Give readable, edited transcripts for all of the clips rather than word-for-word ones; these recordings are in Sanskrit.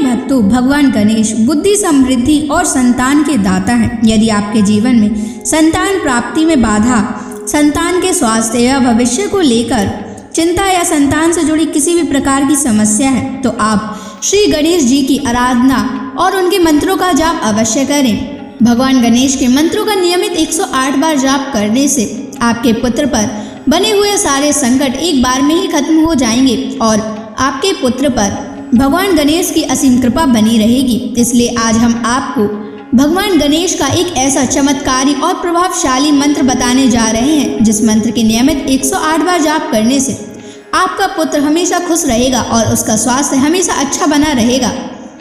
भक्तों, भगवान गणेश बुद्धि, समृद्धि और संतान के दाता हैं। यदि आपके जीवन में संतान प्राप्ति में बाधा, संतान के स्वास्थ्य या भविष्य को लेकर चिंता या संतान से जुड़ी किसी भी प्रकार की समस्या है, तो आप श्री गणेश जी की आराधना और उनके मंत्रों का जाप अवश्य करें। भगवान गणेश के मंत्रों का नियमित 108 बार जाप करने से आपके पुत्र पर बने हुए सारे संकट एक बार में ही खत्म हो जाएंगे और आपके पुत्र पर भगवान गणेश की असीम कृपा बनी रहेगी। इसलिए आज हम आपको भगवान गणेश का एक ऐसा चमत्कारी और प्रभावशाली मंत्र बताने जा रहे हैं, जिस मंत्र के नियमित 108 बार जाप करने से आपका पुत्र हमेशा खुश रहेगा और उसका स्वास्थ्य हमेशा अच्छा बना रहेगा।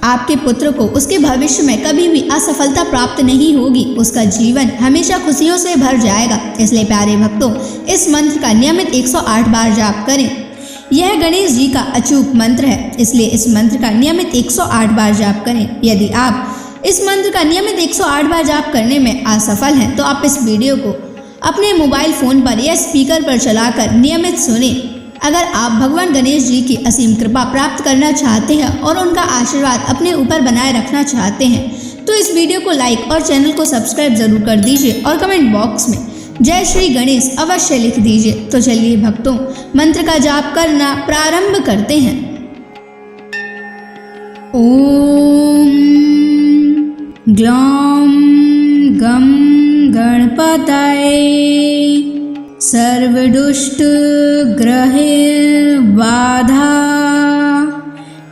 आपके पुत्र को उसके भविष्य में कभी भी असफलता प्राप्त नहीं होगी, उसका जीवन हमेशा खुशियों से भर जाएगा। इसलिए प्यारे भक्तों, इस मंत्र का नियमित 108 बार जाप करें। यह गणेश जी का अचूक मंत्र है, इसलिए इस मंत्र का नियमित 108 बार जाप करें। यदि आप इस मंत्र का नियमित 108 बार जाप करने में असफल हैं, तो आप इस वीडियो को अपने मोबाइल फ़ोन पर या स्पीकर पर चलाकर नियमित सुनें। अगर आप भगवान गणेश जी की असीम कृपा प्राप्त करना चाहते हैं और उनका आशीर्वाद अपने ऊपर बनाए रखना चाहते हैं, तो इस वीडियो को लाइक और चैनल को सब्सक्राइब जरूर कर दीजिए और कमेंट बॉक्स में जय श्री गणेश अवश्य लिख दीजिए। तो चलिए भक्तों, मंत्र का जाप करना प्रारंभ करते हैं। ओम ग्लौम गम गणपतये सर्वदुष्ट ग्रहे बाधा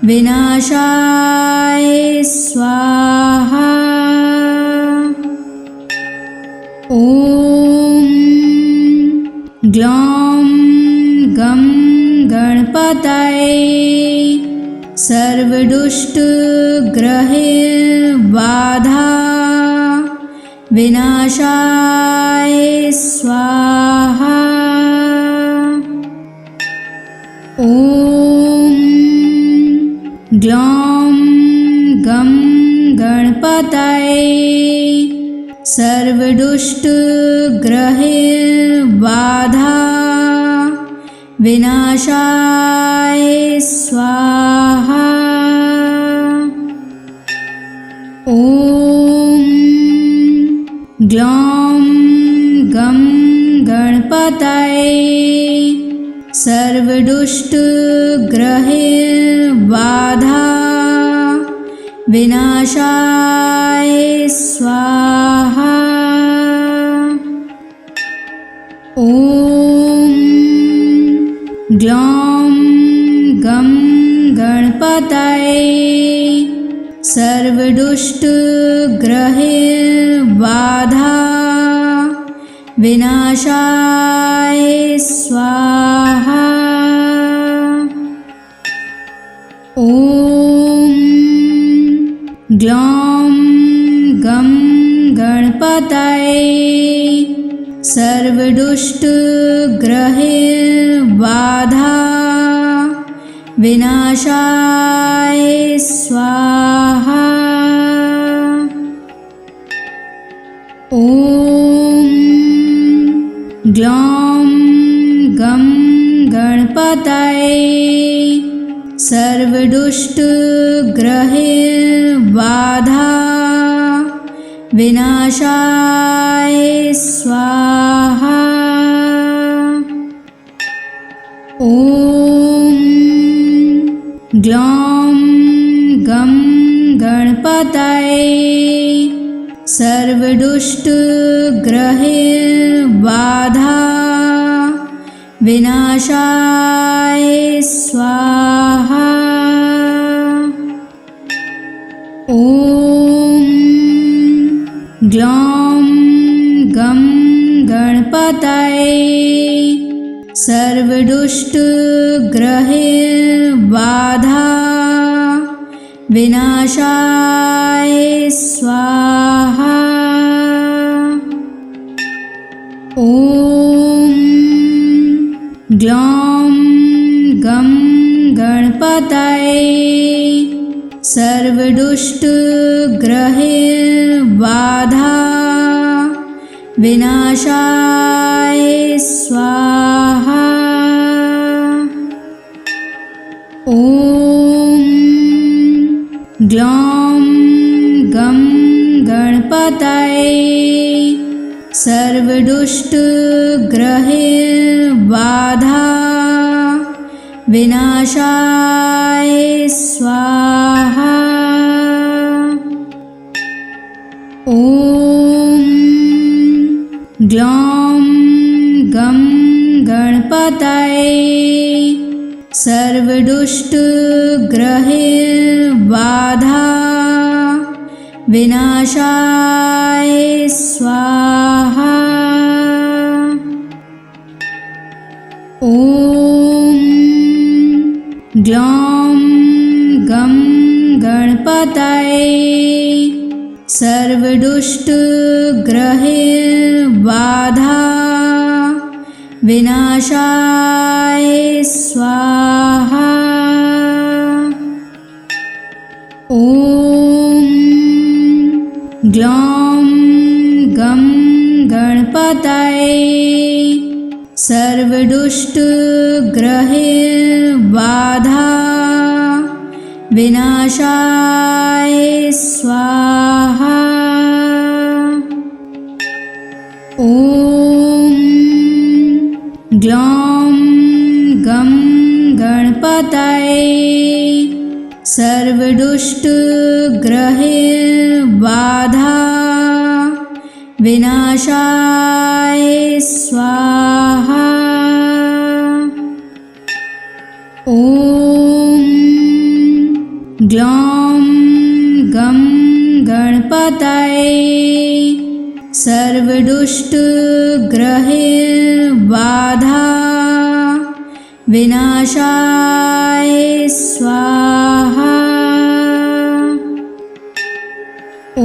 विनाशाय स्वाहा। ओम ग्लौम गम गणपतये सर्वदुष्ट ग्रहे बाधा विनाशाय स्वाहा। ओम ग्लौम गम गणपतये सर्वदुष्ट ग्रहे बाधा विनाशाय स्वाहा। ओम ग्लौम गम गणपतये सर्वदुष्ट ग्रहे बाधा विनाशाय स्वाहा। ओम ग्लौम गम गणपतये सर्वदुष्ट ग्रहे बाधा विनाशाय स्वाहा। ओम ग्लौम गम गणपतये सर्वदुष्ट ग्रहे बाधा विनाशाय स्वाहा। ओम ग्लौम गम गणपतये सर्वदुष्ट ग्रहे बाधा विनाशाय स्वाहा। ओम ग्लौम गम गणपतये सर्वदुष्ट ग्रहे बाधा विनाशाय स्वाहा। ओम ग्लौम गम गणपतये सर्वदुष्ट ग्रहे बाधा विनाशाय स्वाहा। ओम ग्लौम गम गणपतये सर्वदुष्ट ग्रहे बाधा विनाशाय स्वाहा। ओम ग्लौं गं गणपतये सर्वदुष्टग्रहबाधा विनाशाय स्वाहा। ॐ ग्लौं गं गणपतये सर्वदुष्टग्रहबाधा विनाशाय स्वाहा। ॐ ग्लौं गं गणपतये सर्वदुष्टग्रहबाधा विनाशाय स्वाहा। ॐ ग्लौं गं गणपतये सर्वदुष्टग्रहबाधा विनाशाय स्वाहा। ॐ ग्लौं गं गणपतये सर्वदुष्टग्रहबाधा विनाशाय स्वाहा। ॐ ग्लौं गं गणपतये सर्वदुष्टग्रहबाधा विनाशाय स्वाहा। ॐ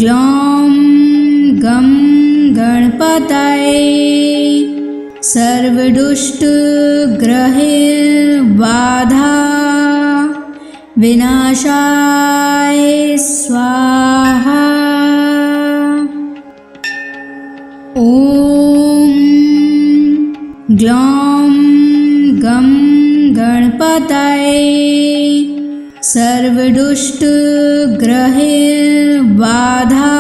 ग्लौं गं गणपतये सर्वदुष्टग्रहबाधा विनाशाय स्वाहा। ॐ ग्लौं गं गणपतये सर्वदुष्टग्रहबाधा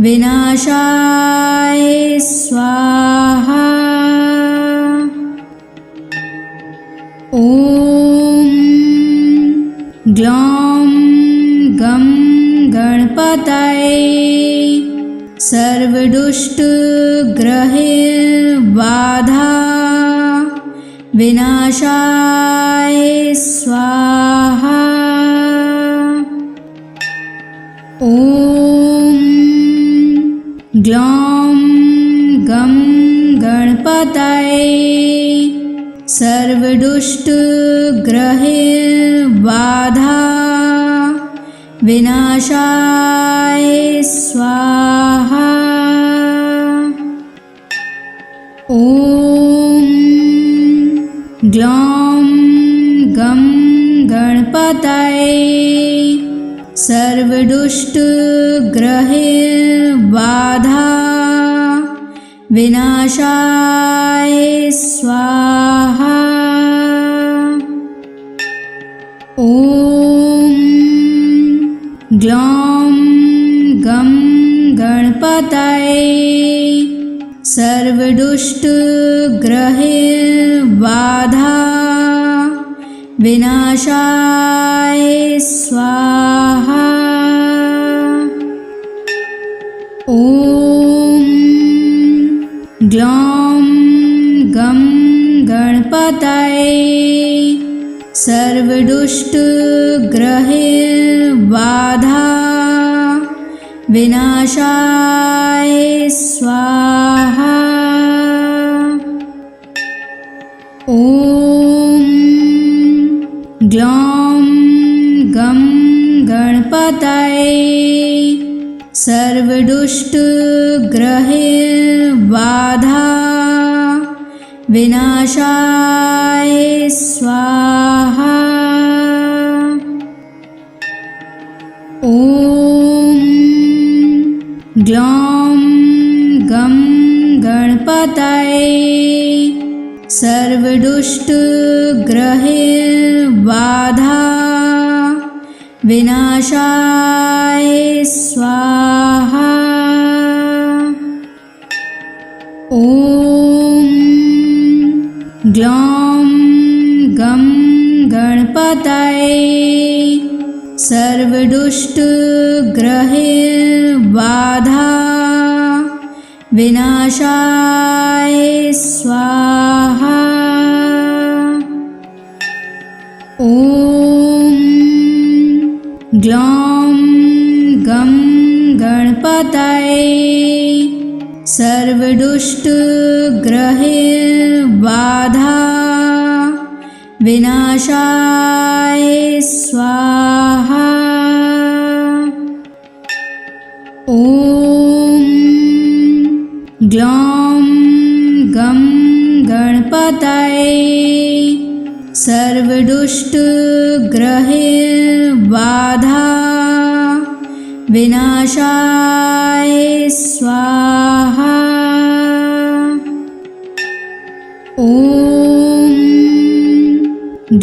विनाशाय स्वाहा। ॐ ग्लौं गं गणपतये सर्वदुष्टग्रहबाधा विनाशाय स्वाहा। ॐ ग्लौं गं गणपतये सर्वदुष्टग्रहबाधा विनाशाय स्वाहा। ॐ ग्लौं गं गणपतये सर्वदुष्टग्रहबाधा विनाशाय स्वाहा। ॐ ग्लौं गं गणपतये सर्वदुष्टग्रहबाधा विनाशाय स्वाहा। ॐ ग्लौं गं गणपतये सर्वदुष्टग्रहबाधा विनाशाय स्वाहा। ॐ ग्लौं गं गणपतये सर्वदुष्टग्रहबाधा विनाशाय स्वाहा। ॐ ग्लौं गं गणपतये सर्वदुष्टग्रहैर्बाधा विनाशाय स्वाहा। ॐ ग्लौं गं गणपतये सर्वदुष्टग्रहैर्बाधा विनाशाय स्वाहा। ॐ ग्लौं गं गणपतये सर्वदुष्टग्रहैर्बाधा विनाशाय स्वाहा। ॐ ग्लौं गं गणपतये सर्वदुष्टग्रहैर्बाधा विनाशाय स्वाहा। ॐ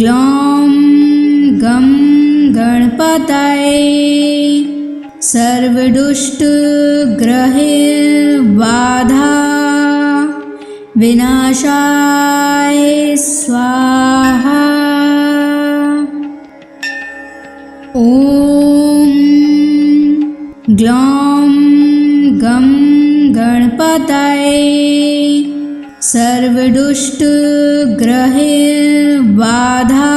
ग्लौं गं गणपतये सर्वदुष्टग्रहैर्बाधा विनाशाय स्वाहा। ॐ ग्लौं गं गणपतये सर्वदुष्टग्रहैर्बाधा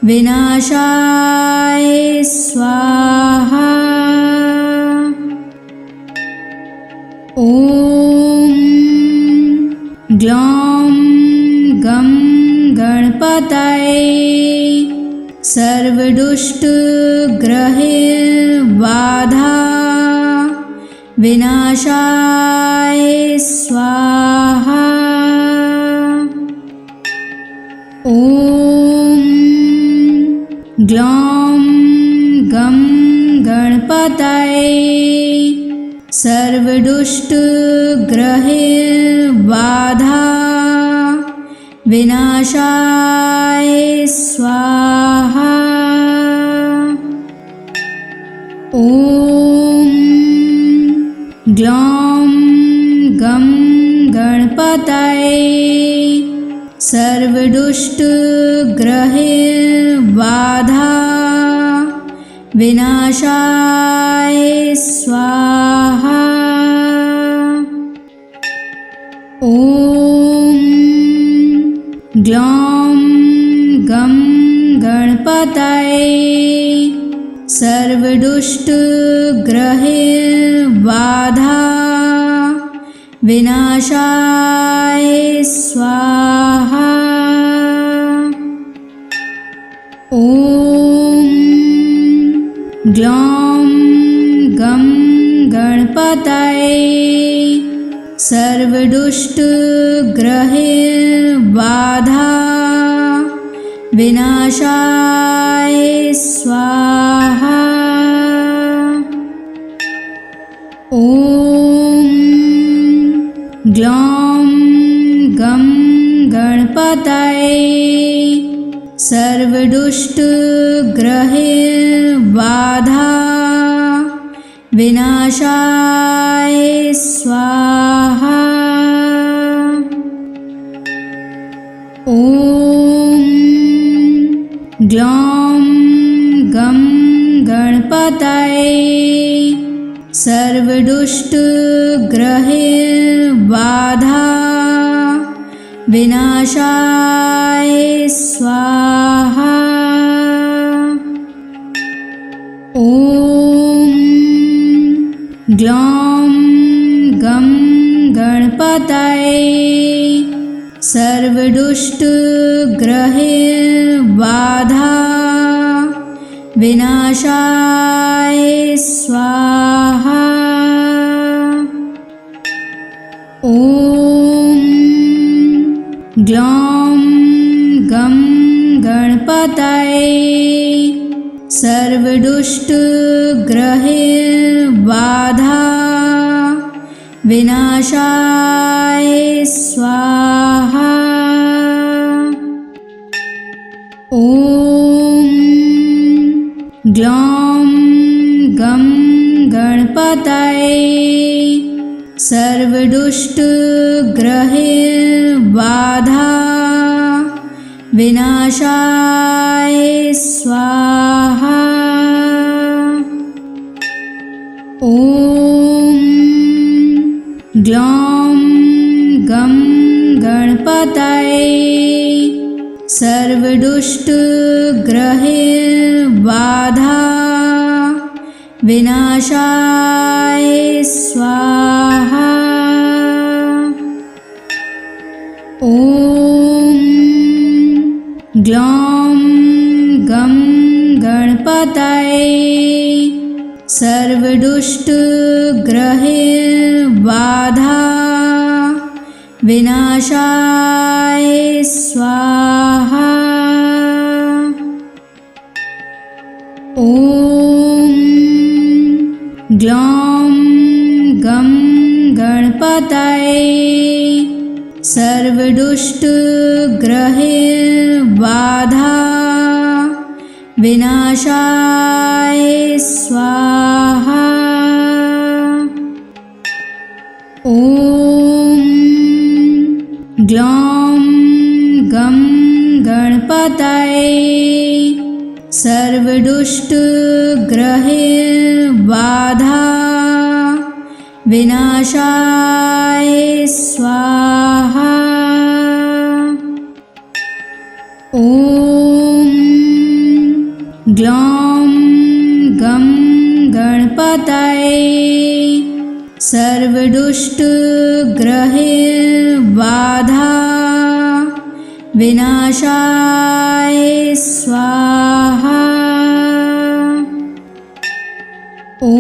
विनाशाय स्वाहा। ॐ ग्लौं गं गणपतये सर्वदुष्टग्रहैर्बाधा विनाशाय स्वाहा। ॐ ग्लौं गं गणपतये सर्वदुष्टग्रहैर्बाधा विनाशाय स्वाहा। ॐ ग्लौं गं गणपतये सर्वदुष्टग्रहैर्बाधा विनाशाय स्वाहा। ॐ ग्लौं गं गणपतये सर्वदुष्टग्रहैर्बाधा विनाशाय स्वाहा। ॐ ग्लौं गं गणपतये सर्वदुष्टग्रहैर्बाधा विनाशाय स्वाहा। ॐ ग्लौं गं गणपतये सर्वदुष्टग्रहैर्बाधा विनाशाय स्वाहा। ॐ ग्लौं गं गणपतये सर्वदुष्टग्रहैर्बाधा विनाशाय स्वाहा। ॐ ग्लौं गं गणपतये सर्वदुष्टग्रहैर्बाधा विनाशाय स्वाहा। ॐ ग्लौं गं गणपतये सर्वदुष्टग्रहैर्बाधा विनाशाय स्वाहा। ॐ ग्लौं गं गणपतये सर्वदुष्टग्रहबाधा विनाशाय स्वाहा। ॐ ग्लौं गं गणपतये सर्वदुष्टग्रहबाधा विनाशाय स्वाहा। ॐ ग्लौं गं गणपतये सर्वदुष्टग्रहबाधा विनाशाय स्वाहा। ॐ ग्लौं गं गणपतये सर्वदुष्टग्रहबाधा विनाशाय स्वाहा। ॐ ग्लौं गं गणपतये सर्वदुष्टग्रहबाधा विनाशाय स्वाहा। ॐ ग्लौं गं गणपतये सर्वदुष्टग्रहबाधा विनाशाय स्वाहा। ॐ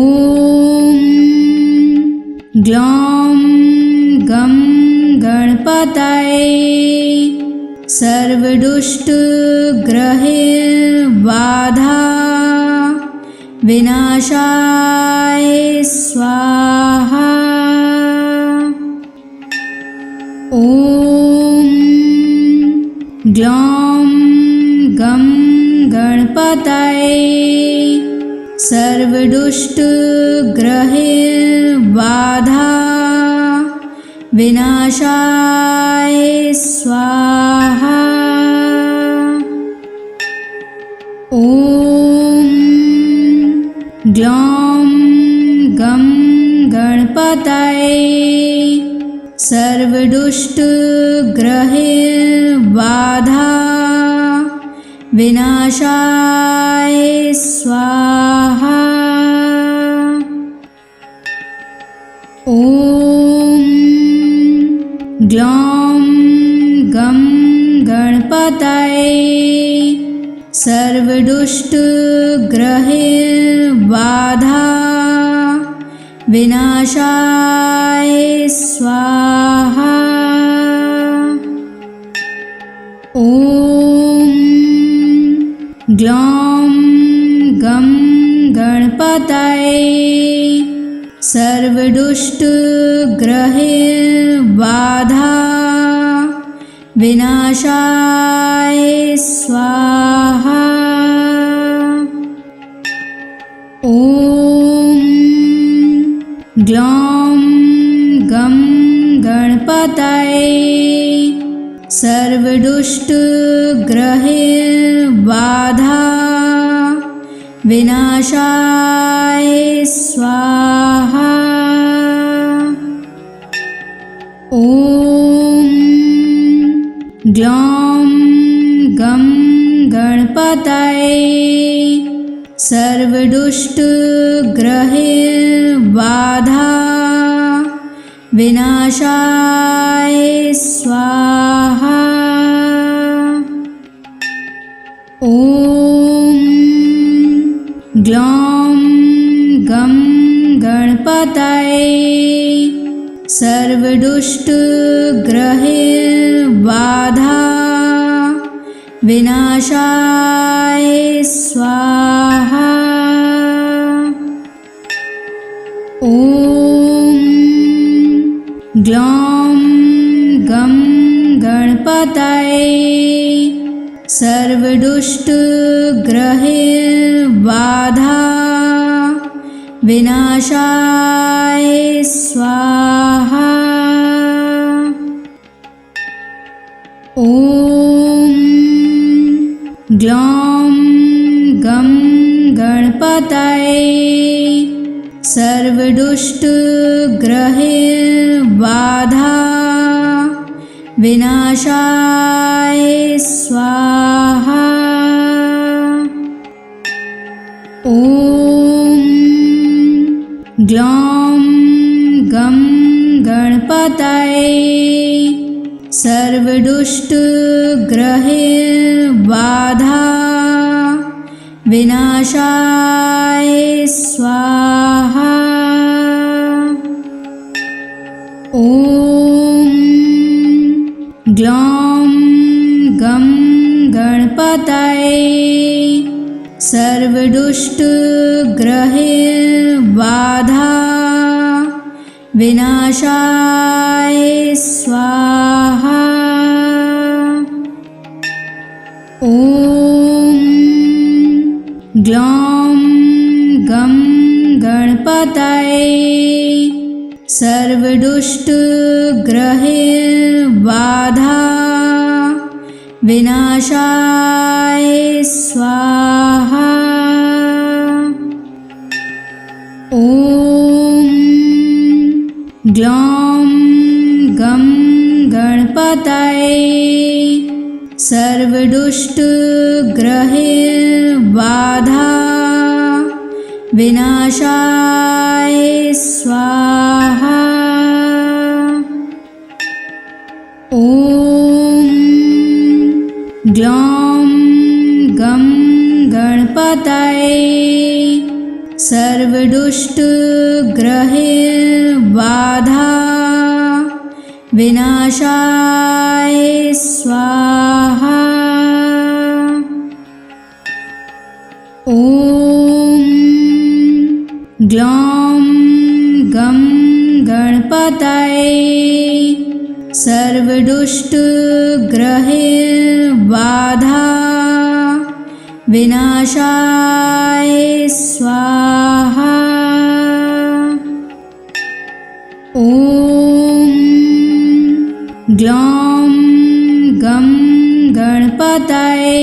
ग्लौं गं गणपतये सर्वदुष्टग्रहबाधा विनाशाय स्वाहा। ॐ ग्लौं गं गणपतये सर्वदुष्टग्रहबाधा विनाशाय स्वाहा। ॐ ग्लौं गं गणपतये सर्वदुष्टग्रहबाधा विनाशाय स्वाहा। ॐ ग्लौं गं गणपतये सर्वदुष्टग्रहबाधा विनाशाय स्वाहा। ॐ ग्लौं गं गणपतये सर्वदुष्टग्रहबाधा विनाशाय स्वाहा। ॐ ग्लौं गं गणपतये सर्वदुष्टग्रहबाधा विनाशाय स्वाहा। ॐ ग्लौं गं गणपतये सर्वदुष्टग्रहबाधा विनाशाय स्वाहा। ॐ ग्लौं गं गणपतये सर्वदुष्टग्रहबाधा विनाशाय स्वाहा। ॐ ग्लौं गं गणपतये सर्वदुष्टग्रहबाधा विनाशाय स्वाहा। ॐ ग्लौं गं गणपतये सर्वदुष्टग्रहबाधा विनाशाय स्वाहा। ॐ ग्लौं गं गणपतये सर्वदुष्टग्रहबाधा विनाशाय स्वाहा। ॐ ग्लौं गं गणपतये सर्वदुष्टग्रहबाधा विनाशाय स्वाहा। ॐ ग्लौं गं गणपतये सर्वदुष्टग्रहबाधा विनाशाय स्वाहा। ॐ ग्लौं गं गणपतये सर्वदुष्टग्रहबाधा विनाशाय स्वाहा। ॐ ग्लौं गं गणपतये सर्वदुष्टग्रहबाधा विनाशाय स्वाहा। ॐ ग्लौं गं गणपतये सर्वदुष्टग्रहबाधा विनाशाय स्वाहा। ॐ ग्लौं गं गणपतये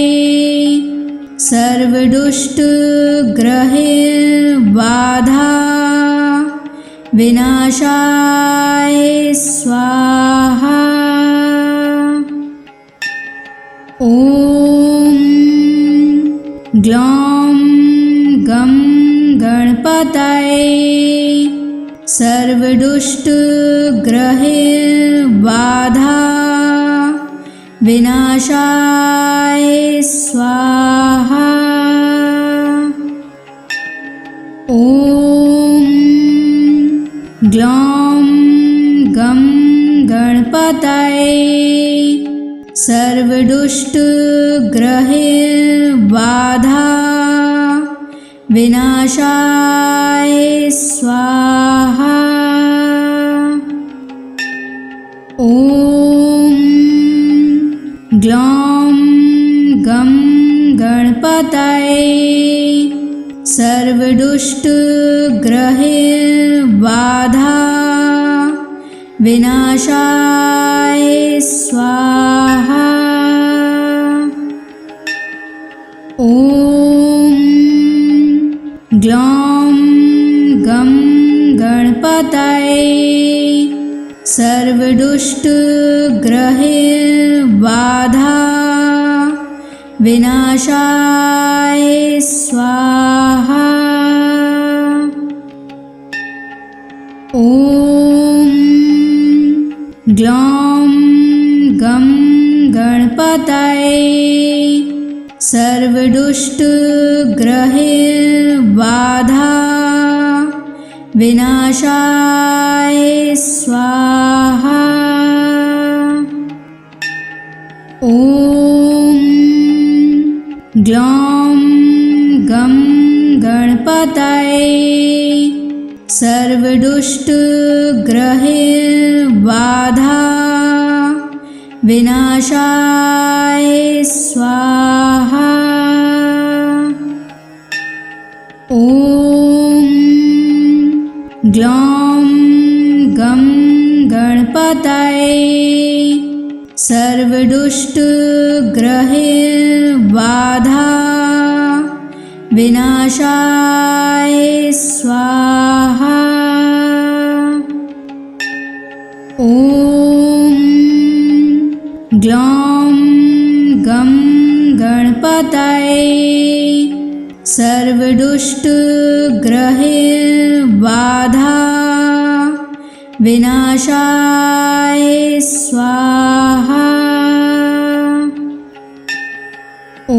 सर्वदुष्टग्रहबाधा विनाशाय स्वाहा। ॐ ग्लौं गं गणपतये सर्वदुष्टग्रहबाधा विनाशाय स्वाहा। ॐ ग्लौं गं गणपतये सर्वदुष्टग्रहबाधा विनाशाय स्वाहा। ॐ ग्लौं गं गणपतये सर्वदुष्टग्रहबाधा विनाशाय स्वाहा। ॐ ग्लौं गं गणपतये सर्वदुष्टग्रहबाधा विनाशाय स्वाहा। ॐ ग्लौं गं गणपतये सर्वदुष्टग्रहबाधा विनाशाय स्वाहा। ॐ ग्लौं गं गणपतये सर्वदुष्टग्रहबाधा सर्वदुष्टग्रहैर्बाधा विनाशाय स्वाहा। ॐ ग्लौं गं गणपतये सर्वदुष्टग्रहैर्बाधा विनाशाय स्वाहा। ॐ ग्लौं गं गणपतये सर्वदुष्टग्रहैर्बाधा विनाशाय स्वाहा। ॐ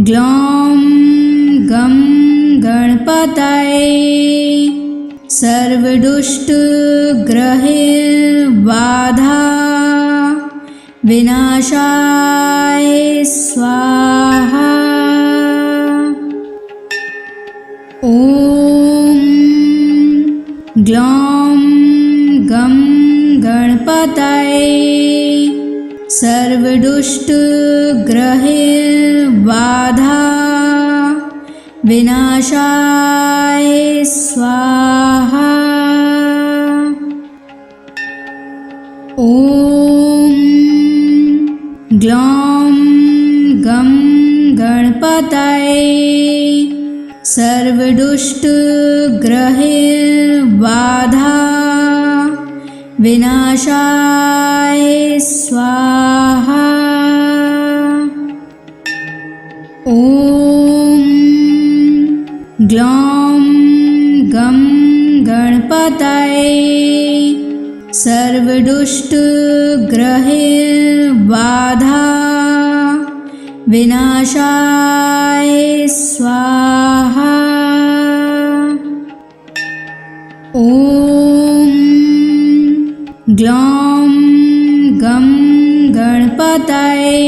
ग्लौं गं गणपतये सर्वदुष्टग्रहैर्बाधा विनाशाय स्वाहा। ॐ ग्लौं गं गणपतये सर्वदुष्टग्रहैर्बाधा विनाशाय स्वाहा। ॐ ग्लौं गं गणपतये सर्वदुष्टग्रहैर्बाधा विनाशाय स्वाहा। ॐ ग्लौं गं गणपतये सर्वदुष्टग्रहैर्बाधा विनाशाय स्वाहा। ॐ ग्लौं गं गणपतये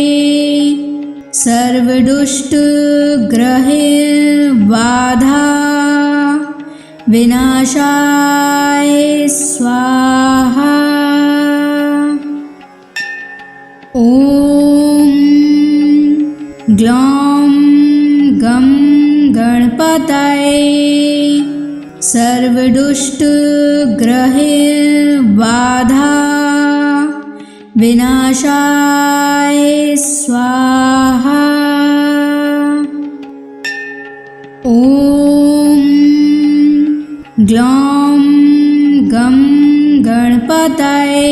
सर्वदुष्टग्रहैर्बाधा विनाशाय स्वाहा। ॐ ग्लौं गं गणपतये सर्वदुष्टग्रहैर्बाधा विनाशाय स्वाहा। ॐ ग्लौं गं गणपतये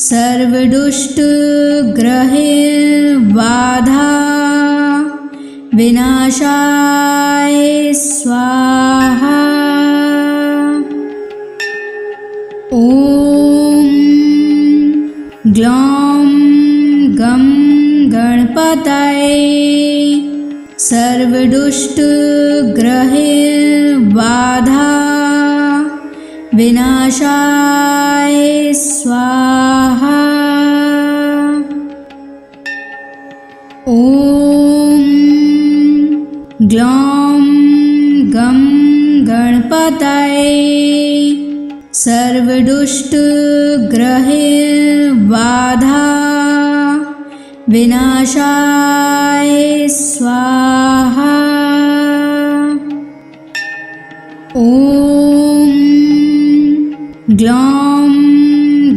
सर्वदुष्टग्रहैर्बाधा विनाशाय स्वाहा। ॐ ग्लौं गं गणपतये सर्वदुष्टग्रहैर्बाधा विनाशाय स्वाहा। ॐ ग्लौं गं गणपतये सर्वदुष्टग्रहैर्बाधा विनाशाय स्वाहा। ॐ ग्लौं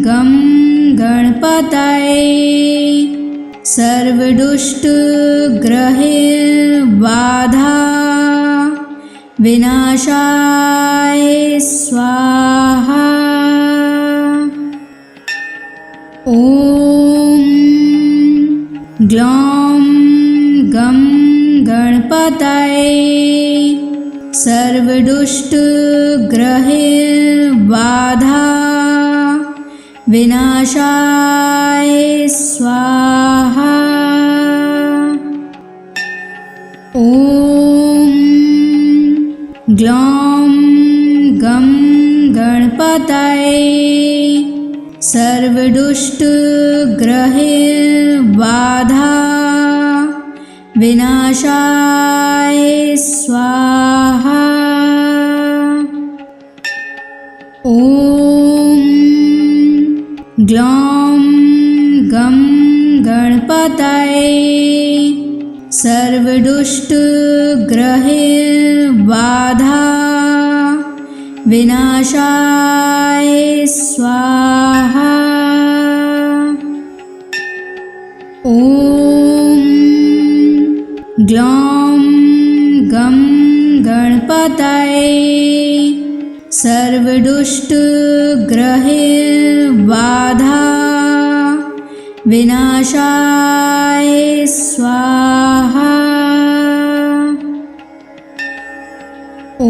गं गणपतये सर्वदुष्टग्रहैर्बाधा विनाशाय स्वाहा। ॐ ग्लौं गं गणपतये सर्वदुष्टग्रहैर्बाधा विनाशाय स्वाहा। ॐ ग्लौं गं गणपतये सर्वदुष्टग्रहैर्बाधा विनाशाय स्वाहा। ग्लौं गं गणपतये सर्वदुष्टग्रहबाधा विनाशाय स्वाहा। ॐ ग्लौं गं गणपतये सर्वदुष्टग्रहबाधा विनाशाय स्वाहा। ॐ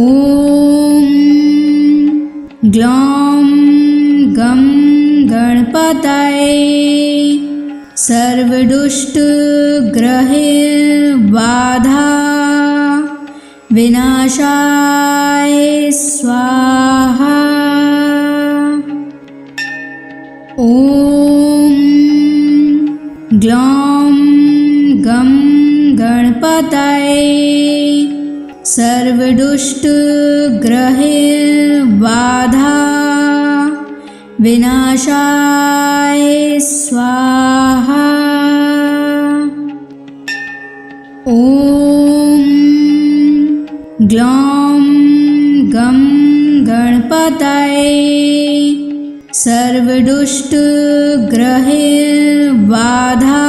ग्लौं गं गणपतये सर्वदुष्टग्रहबाधा विनाशाय स्वाहा। ॐ ग्लौं गं गणपतये सर्वदुष्टग्रहबाधा विनाशाय स्वाहा। ॐ ग्लौं गं गणपतये सर्वदुष्टग्रहबाधा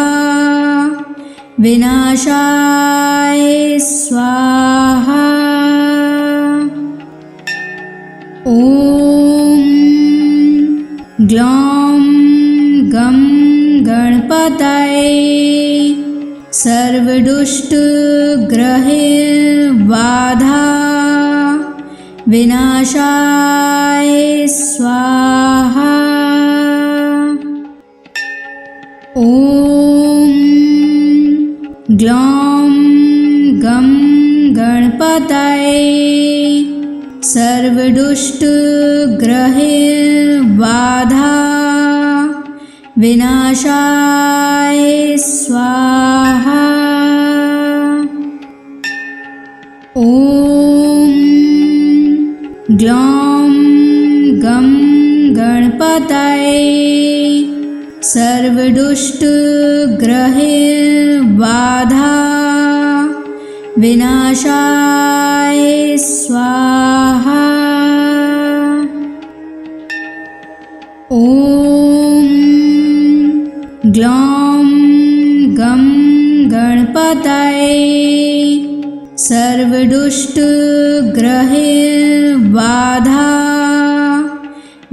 विनाशाय स्वाहा। ॐ ग्लौं गं गणपतये सर्वदुष्टग्रहबाधा विनाशाय स्वाहा। ॐ ग्लौं गं गणपतये सर्वदुष्टग्रहबाधा विनाशाय स्वाहा। ॐ ग्लौं गं गणपतये सर्वदुष्टग्रहबाधा विनाशाय स्वाहा। ॐ ग्लौं गं गणपतये सर्वदुष्टग्रहबाधा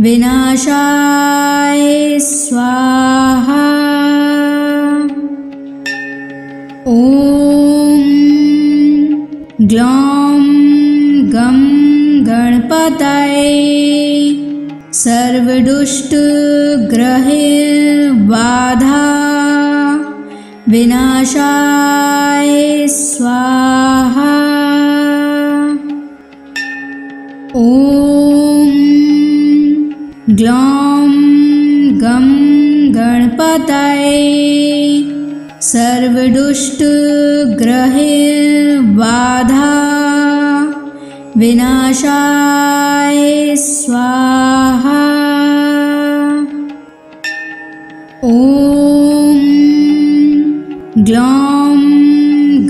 विनाशाय स्वाहा। ॐ ग्लौं गं गणपतये सर्वदुष्टग्रहबाधा विनाशाय स्वाहा। ॐ ग्लौं गं गणपतये सर्वदुष्टग्रहबाधा विनाशाय स्वाहा। ॐ ग्लौं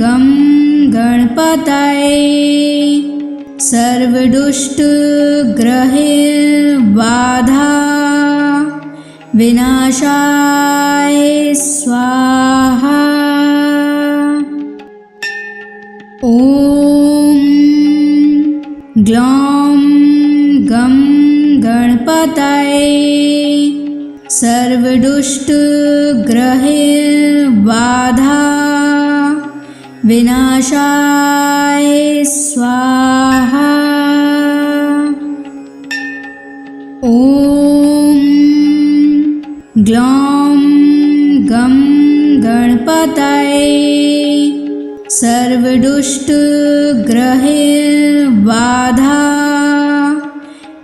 गं गणपतये सर्वदुष्टग्रहबाधा विनाशाय स्वाहा। ॐ ग्लौं गं गणपतये सर्वदुष्टग्रहबाधा विनाशाय स्वाहा। ॐ ग्लौं गं गणपतये सर्वदुष्टग्रहबाधा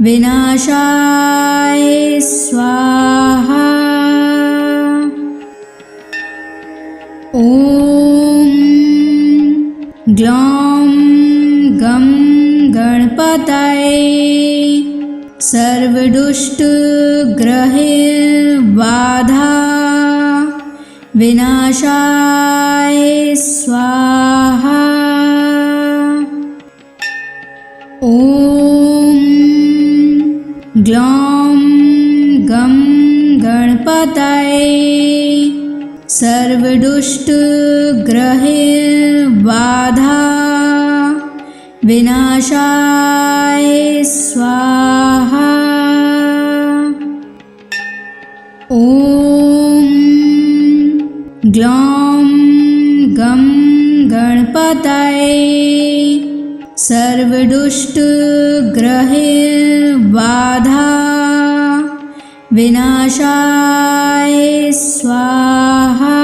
विनाशाय स्वाहा। ॐ ग्लौं गं गणपतये सर्वदुष्टग्रहैर्बाधा विनाशाय स्वाहा। ॐ ग्लौं गं गणपतये सर्वदुष्टग्रहैर्बाधा विनाशाय स्वाहा। ॐ ग्लौं गं गणपतये सर्वदुष्टग्रहैर्बाधा विनाशाय स्वाहा।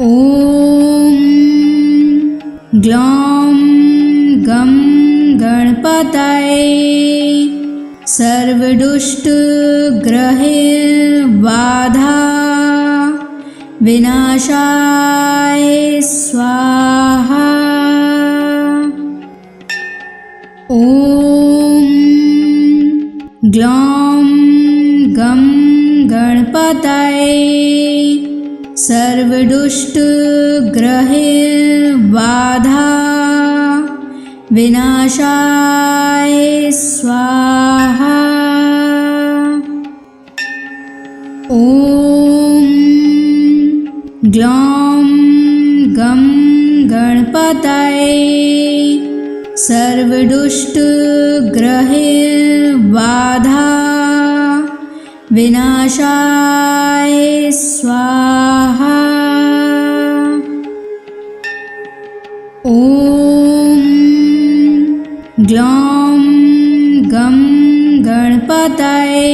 ॐ ग्लौं गं गणपतये सर्वदुष्टग्रहैर्बाधा विनाशाय स्वाहा। ॐ ग्लौं गं गणपतये सर्वदुष्टग्रहैर्बाधा विनाशाय स्वाहा। ॐ ग्लौं गं गणपतये सर्वदुष्टग्रहैर्बाधा विनाशाय स्वाहा। ॐ ग्लौं गं गणपतये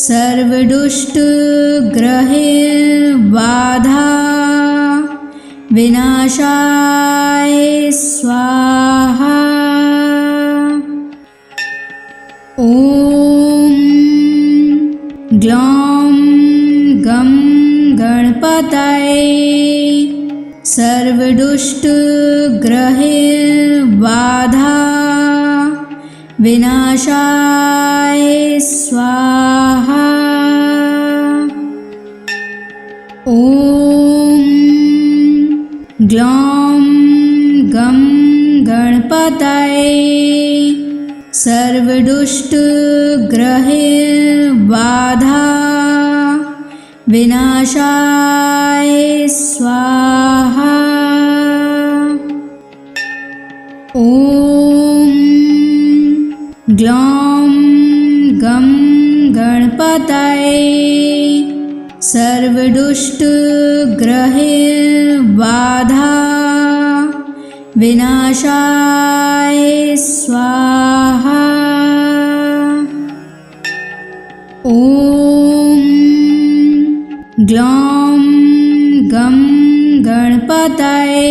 सर्वदुष्टग्रहैर्बाधा विनाशाय स्वाहा। ॐ ग्लौं गं गणपतये सर्वदुष्टग्रहैर्बाधा विनाशाय स्वाहा। ॐ ग्लौं गं गणपतये सर्वदुष्टग्रहैर्बाधा विनाशाय स्वाहा। ॐ ग्लौं गं गणपतये सर्वदुष्टग्रहैर्बाधा विनाशाय स्वाहा। ॐ ग्लौं गं गणपतये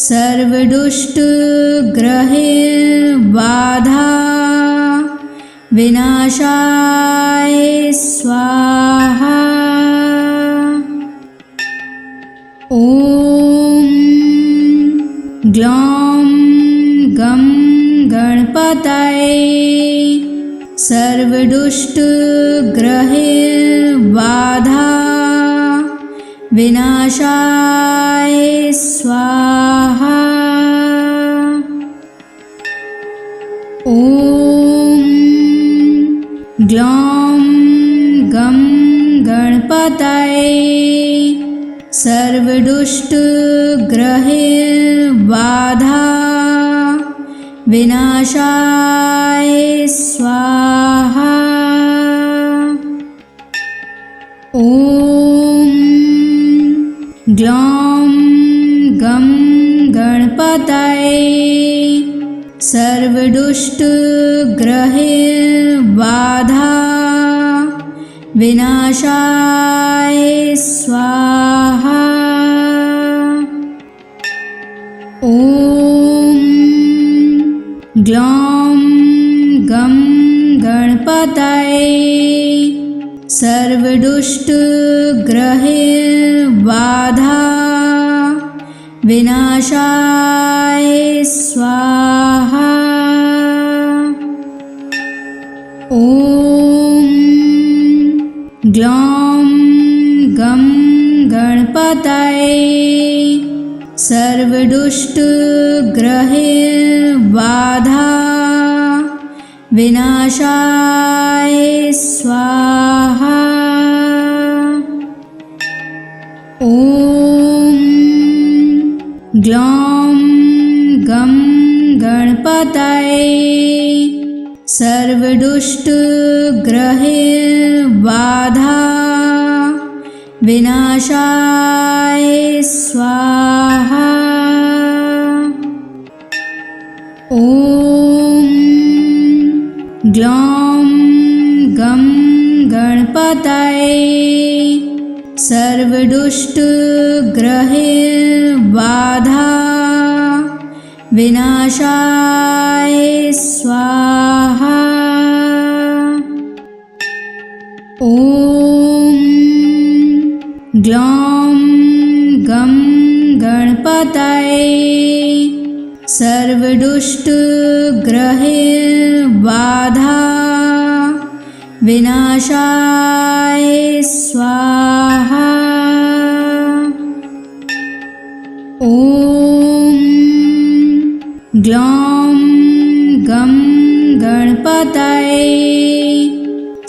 सर्वदुष्टग्रहैर्बाधा विनाशाय स्वाहा। ॐ ग्लौं गं गणपतये सर्वदुष्टग्रहैर्बाधा विनाशाय स्वाहा। ॐ ग्लौं गं गणपतये सर्वदुष्टग्रहैर्बाधा विनाशाय स्वाहा। ॐ ग्लौं गं गणपतये सर्वदुष्टग्रहैर्बाधा विनाशाय स्वाहा। ॐ ग्लौं गं गणपतये सर्वदुष्टग्रहैर्बाधा विनाशाय स्वाहा। ग्लौं गं गणपतये सर्वदुष्टग्रहबाधा विनाशाय स्वाहा। ॐ ग्लौं गं गणपतये सर्वदुष्टग्रहबाधा विनाशाय स्वाहा। ॐ ग्लौं गं गणपतये सर्वदुष्टग्रहबाधा विनाशाय स्वाहा। ॐ ग्लौं गं गणपतये सर्वदुष्टग्रहबाधा विनाशाय स्वाहा। ॐ ग्लौं गं गणपतये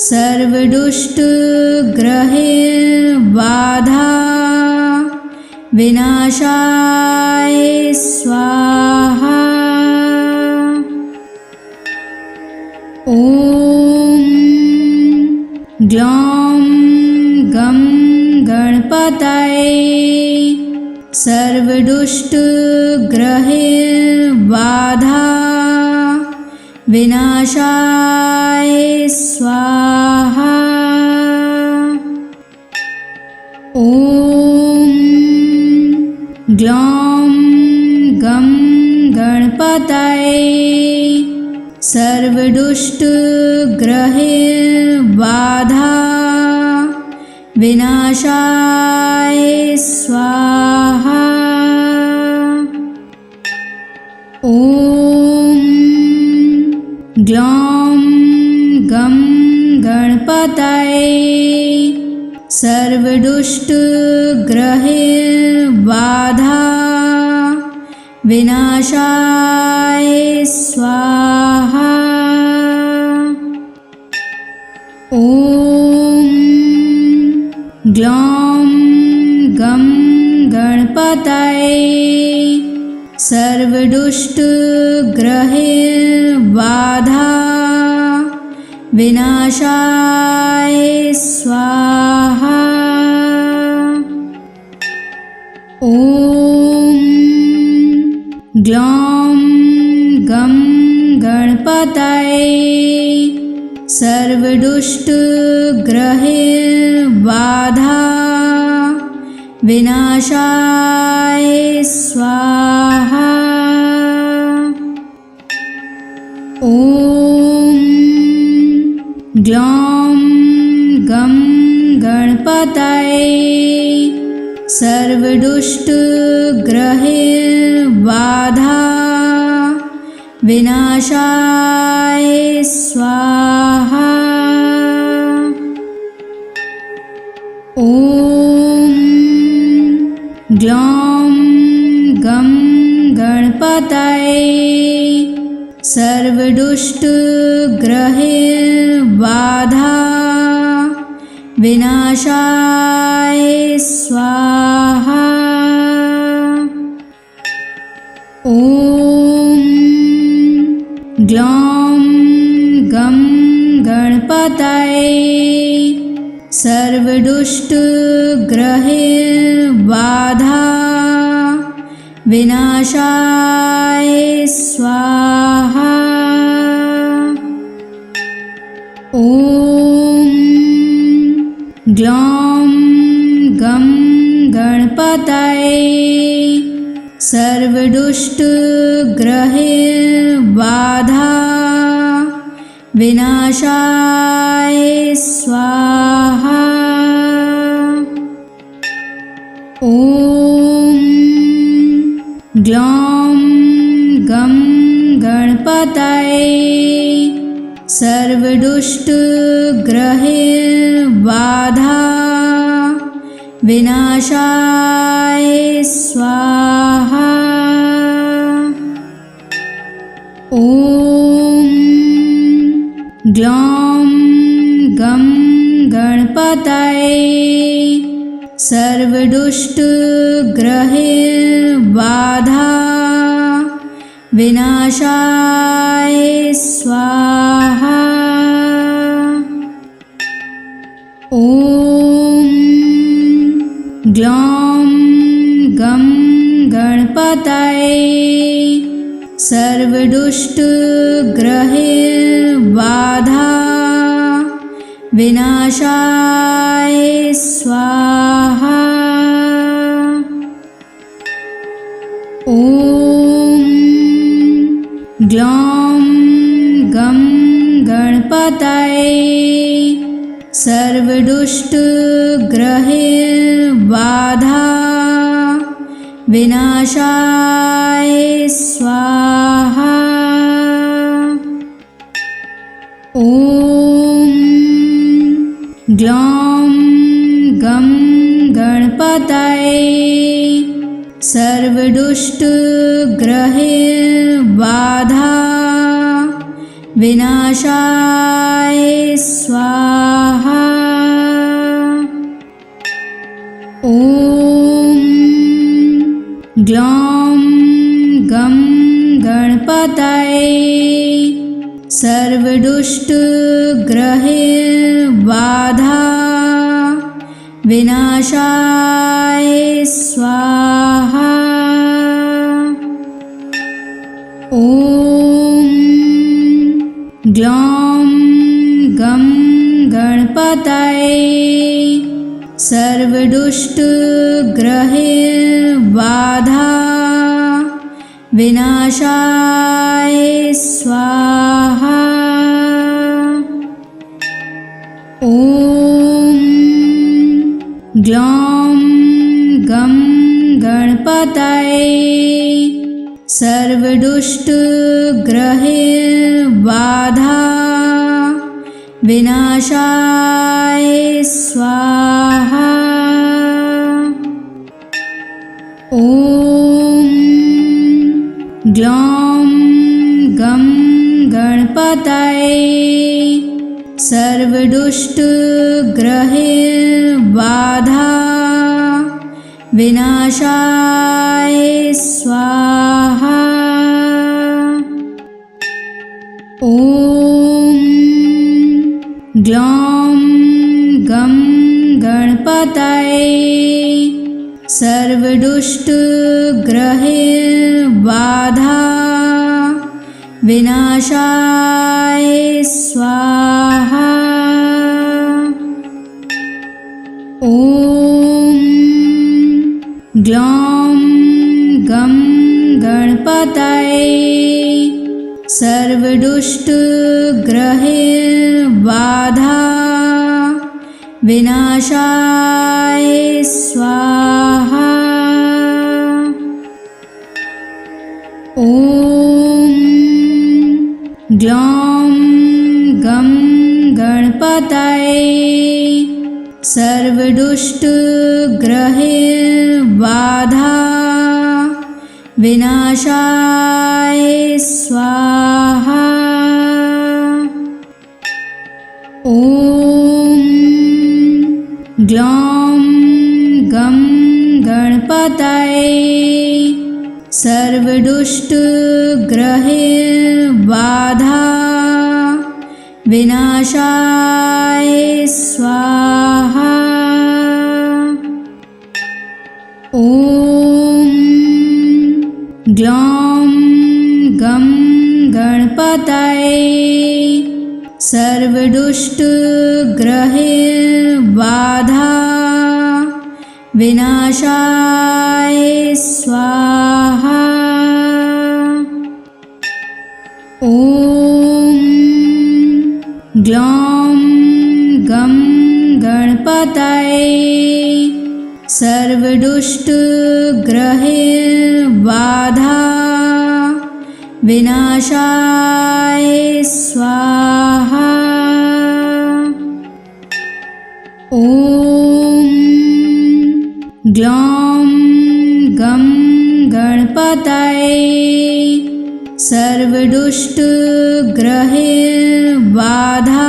सर्वदुष्टग्रहबाधा विनाशाय स्वाहा। ॐ ग्लौं गं गणपतये सर्वदुष्टग्रहबाधा विनाशाय स्वाहा। ॐ ग्लौं गं गणपतये सर्वदुष्टग्रहबाधा विनाशाय स्वाहा। ॐ ग्लौं गं गणपतये सर्वदुष्टग्रहबाधा विनाशाय स्वाहा। ॐ ग्लौं गं गणपतये सर्वदुष्टग्रहबाधा विनाशाय स्वाहा। ॐ ग्लौं गं गणपतये सर्वदुष्टग्रहबाधा विनाशाय स्वाहा। ॐ ग्लौं गं गणपतये सर्वदुष्टग्रहबाधा विनाशाय स्वाहा। ॐ ग्लौं गं गणपतये सर्वदुष्टग्रहबाधा विनाशाय स्वाहा। ॐ ग्लौं गं गणपतये सर्वदुष्टग्रहबाधा विनाशाय स्वाहा। ॐ ग्लौं गं गणपतये सर्वदुष्टग्रहबाधा विनाशाय स्वाहा। ॐ ग्लौं गं गणपतये सर्वदुष्टग्रहबाधा विनाशाय स्वाहा। ॐ ग्लौं गं गणपतये सर्वदुष्टग्रहबाधा विनाशाय स्वाहा। ॐ ग्लौं गं गणपतये सर्वदुष्टग्रहबाधा विनाशाय स्वाहा। ॐ ग्लौं गं गणपतये सर्वदुष्टग्रहबाधा विनाशाय स्वाहा। ॐ ग्लौं गं गणपतये सर्वदुष्टग्रहबाधा विनाशाय स्वाहा। ॐ ग्लौं गं गणपतये सर्वदुष्टग्रहबाधा विनाशाय स्वाहा। ॐ ग्लौं गं गणपतये सर्वदुष्टग्रहबाधा विनाशाय स्वाहा। ॐ ग्लौं गं गणपतये सर्वदुष्टग्रहबाधा विनाशाय स्वाहा। ॐ ग्लौं गं गणपतये सर्वदुष्टग्रहबाधा विनाशाय स्वाहा। ॐ ग्लौं गं गणपतये सर्वदुष्टग्रहबाधा विनाशाय स्वाहा। ॐ ग्लौं गं गणपतये सर्वदुष्टग्रहबाधा विनाशाय स्वाहा। ॐ ग्लौं गं गणपतये सर्वदुष्टग्रहबाधा विनाशाय स्वाहा। ॐ ग्लौं गं गणपतये सर्वदुष्टग्रहबाधा विनाशाय स्वाहा। ॐ ग्लौं गं गणपतये सर्वदुष्टग्रहबाधा विनाशाय स्वाहा। ॐ ग्लौं गं गणपतये सर्वदुष्टग्रहबाधा विनाशाय स्वाहा। ॐ ग्लौं गं गणपतये सर्वदुष्टग्रहबाधा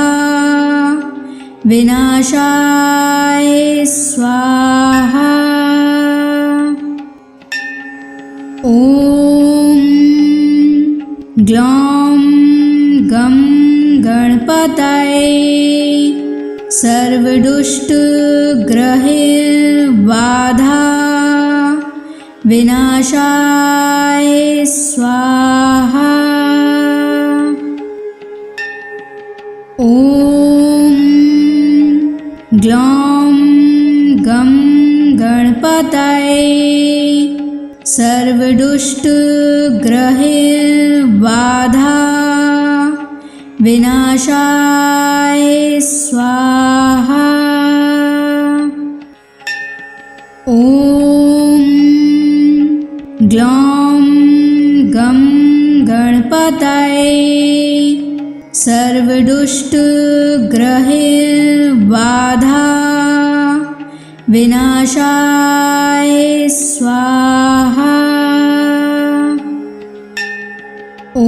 विनाशाय स्वाहा। ॐ ग्लौं गं गणपतये सर्वदुष्टग्रहबाधा विनाशाय स्वाहा। ॐ ग्लौं गं गणपतये सर्वदुष्टग्रहबाधा विनाशाय स्वाहा। ॐ ग्लौं गं गणपतये सर्वदुष्टग्रहबाधा विनाशाय स्वाहा। ॐ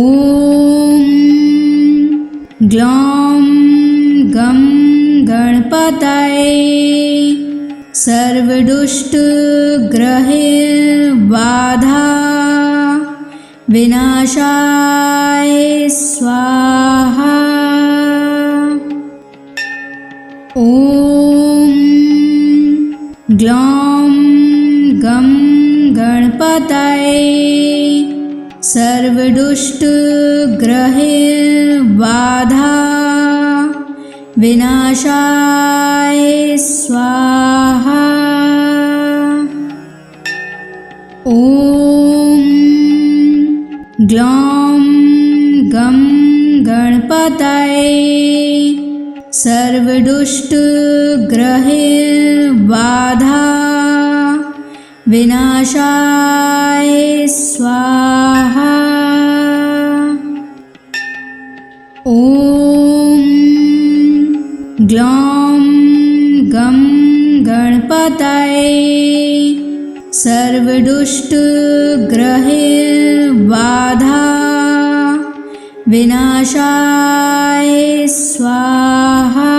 ग्लौं गं गणपतये सर्वदुष्टग्रहबाधा विनाशाय स्वाहा। ॐ ग्लौं गं गणपतये सर्वदुष्टग्रहबाधा विनाशाय स्वाहा। ॐ ग्लौं गं गणपतये सर्वदुष्टग्रहबाधा विनाशाय स्वाहा। ॐ ग्लौं गं गणपतये सर्वदुष्टग्रहबाधा विनाशाय स्वाहा।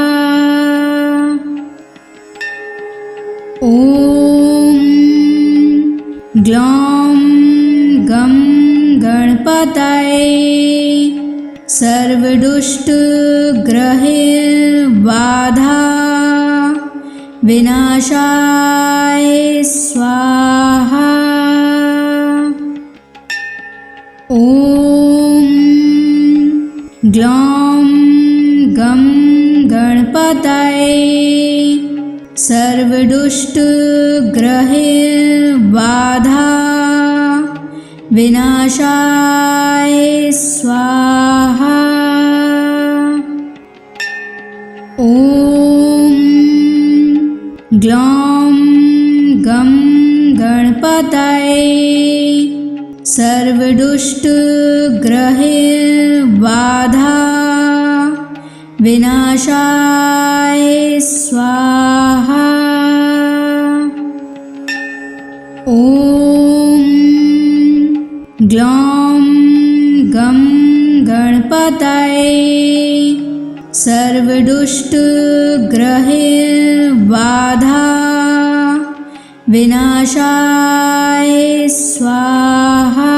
ॐ ग्लौं गं गणपतये सर्वदुष्टग्रहबाधा विनाशाय स्वाहा। ॐ ग्लौं गं गणपतये सर्वदुष्टग्रहबाधा विनाशाय स्वाहा। ॐ ग्लौं गं गणपतये सर्वदुष्टग्रहबाधा विनाशाय स्वाहा। ॐ ग्लौं गं गणपतये सर्वदुष्टग्रहबाधा विनाशाय स्वाहा।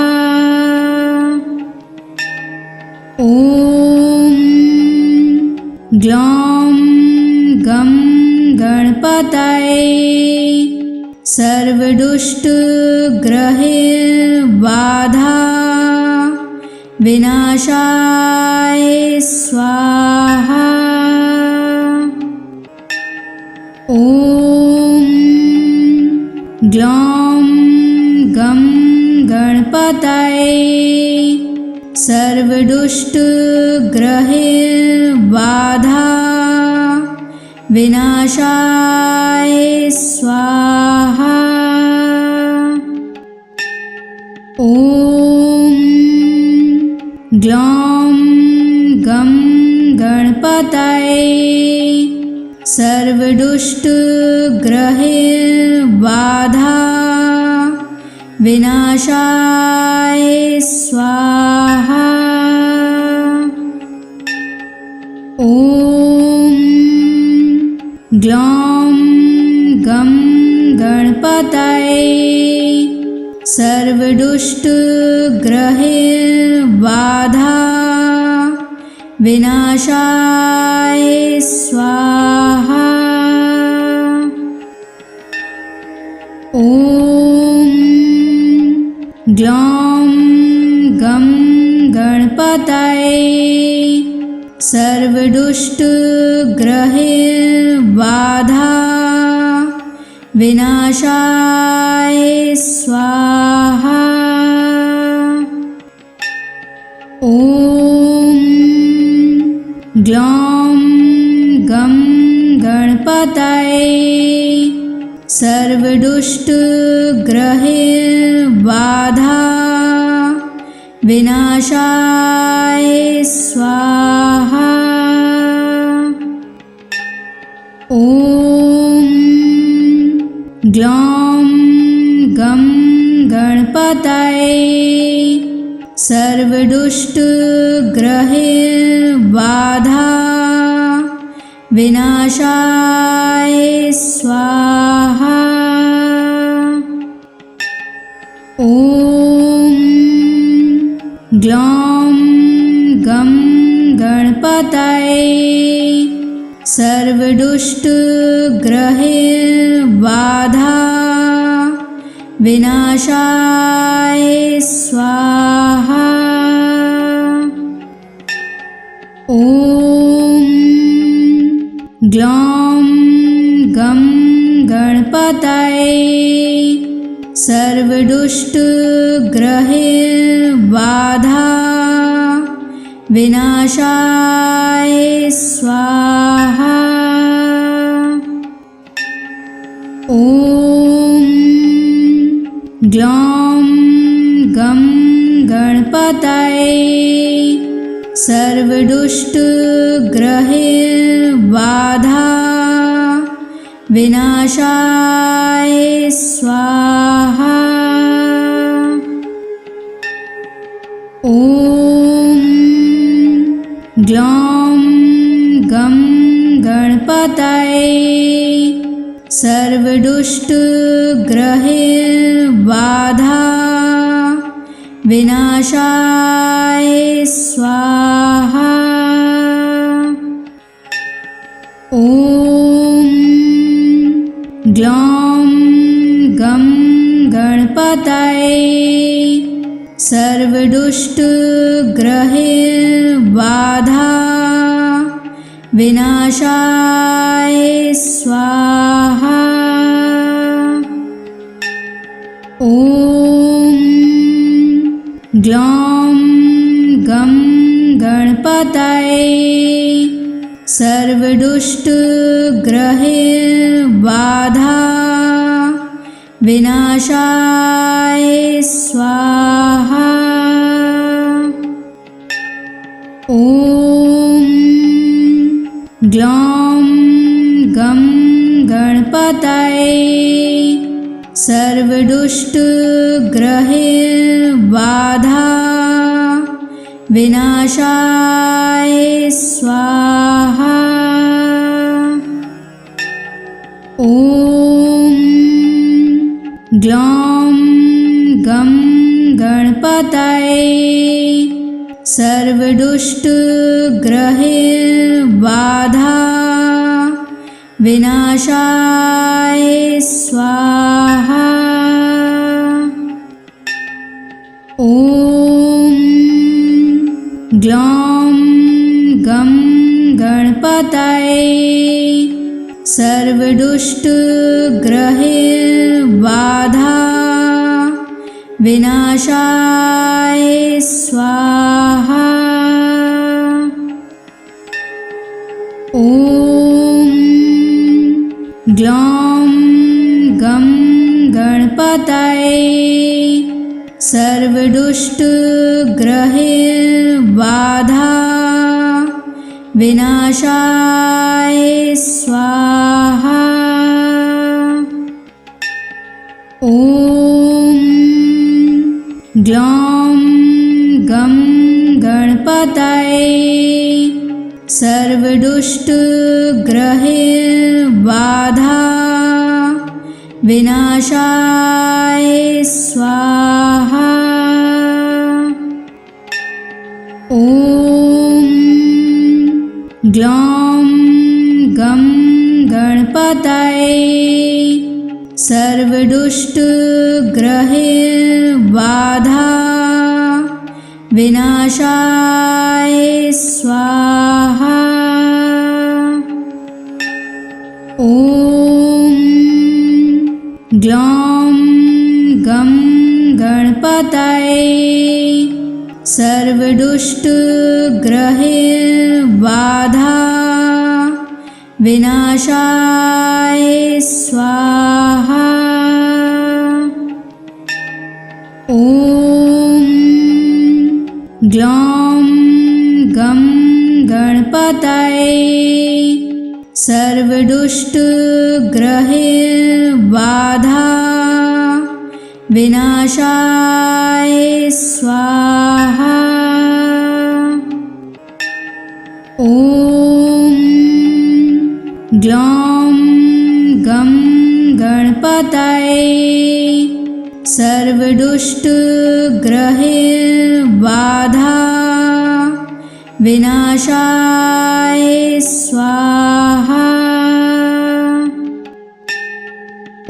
ॐ ग्लौं गं गणपतये सर्वदुष्टग्रहबाधा विनाशाय स्वाहा। ॐ ग्लौं गं गणपतये सर्वदुष्टग्रहबाधा विनाशाय स्वाहा। ॐ ग्लौं गं गणपतये सर्वदुष्टग्रहबाधा बाधा विनाशाय स्वाहा। ॐ ग्लौं गं गणपतये सर्वदुष्टग्रहबाधा विनाशाय स्वाहा। ॐ ग्लौं गं गणपतये सर्वदुष्टग्रहबाधा विनाशाय स्वाहा। ॐ ग्लौं गं गणपतये सर्वदुष्टग्रहबाधा विनाशाय स्वाहा। ॐ ग्लौं गं गणपतये सर्वदुष्टग्रहबाधा विनाशाय स्वाहा। ॐ ग्लौं गं गणपतये सर्वदुष्टग्रहबाधा विनाशाय स्वाहा। ॐ ग्लौं गं गणपतये सर्वदुष्टग्रहबाधा विनाशाय स्वाहा। ॐ ग्लौं गं गणपतये सर्वदुष्टग्रहबाधा विनाशाय स्वाहा। ॐ ग्लौं गं गणपतये सर्वदुष्टग्रहबाधा विनाशाय स्वाहा। ॐ ग्लौं गं गणपतये सर्वदुष्टग्रहबाधा विनाशाय स्वाहा। ॐ ग्लौं गं गणपतये सर्वदुष्टग्रहबाधा विनाशाय स्वाहा। ॐ ग्लौं गं गणपतये सर्वदुष्टग्रहबाधा विनाशाय स्वाहा। ॐ ग्लौं गं गणपतये सर्वदुष्टग्रहबाधा विनाशाय स्वाहा। ॐ ग्लौं गं गणपतये सर्वदुष्टग्रहबाधा विनाशाय स्वाहा। ॐ ग्लौं गं गणपतये सर्वदुष्टग्रहबाधा विनाशाय स्वाहा। ॐ ॐ ग्लौं गं गणपतये सर्वदुष्टग्रहबाधा विनाशाय स्वाहा। ॐ ग्लौं गं गणपतये सर्वदुष्टग्रहबाधा विनाशाय स्वाहा। ॐ ग्लौं गं गणपतये सर्वदुष्टग्रहबाधा विनाशाय स्वाहा। ॐ ग्लौं गं गणपतये सर्वदुष्टग्रहबाधा विनाशाय स्वाहा। ॐ ग्लौं गं गणपतये सर्वदुष्टग्रहबाधा विनाशाय स्वाहा।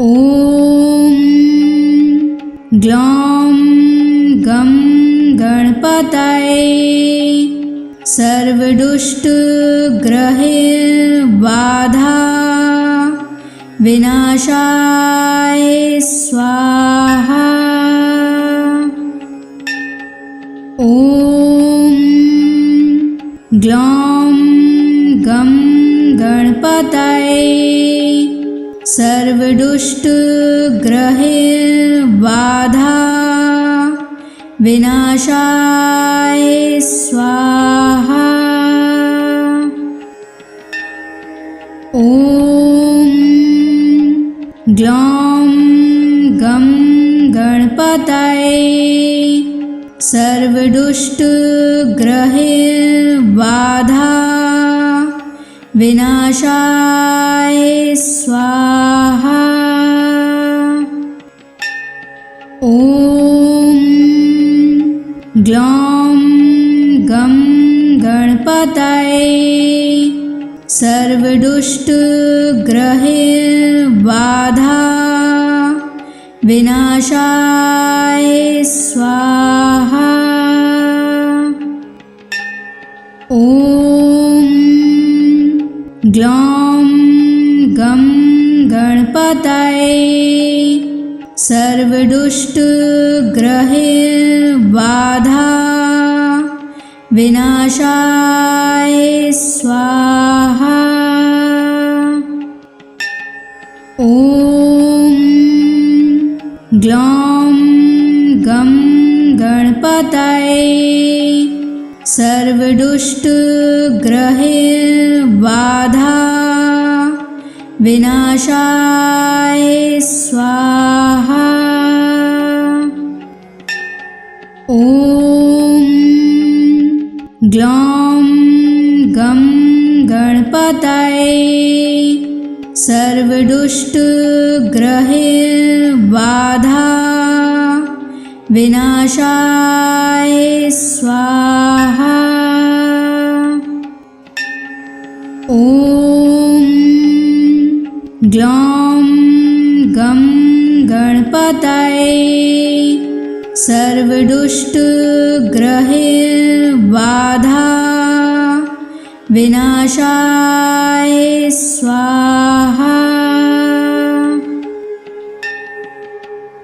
ॐ ग्लौं गं गणपतये सर्वदुष्टग्रहबाधा विनाशाय स्वाहा। ॐ ग्लौं गं गणपतये सर्वदुष्टग्रहबाधा विनाशाय स्वाहा। ॐ ग्लौं गं गणपतये सर्वदुष्टग्रहबाधा विनाशाय स्वाहा। ॐ ग्लौं गं गणपतये सर्वदुष्टग्रहबाधा विनाशाय स्वाहा। ॐ ग्लौं गं गणपतये सर्वदुष्टग्रहबाधा विनाशाय स्वाहा। ॐ ग्लौं गं गणपतये सर्वदुष्टग्रहबाधा विनाशाय स्वाहा। ॐ ग्लौं गं गणपतये सर्वदुष्टग्रहबाधा विनाशाय स्वाहा। ॐ ग्लौं गं गणपतये सर्वदुष्टग्रहबाधा विनाशाय स्वाहा।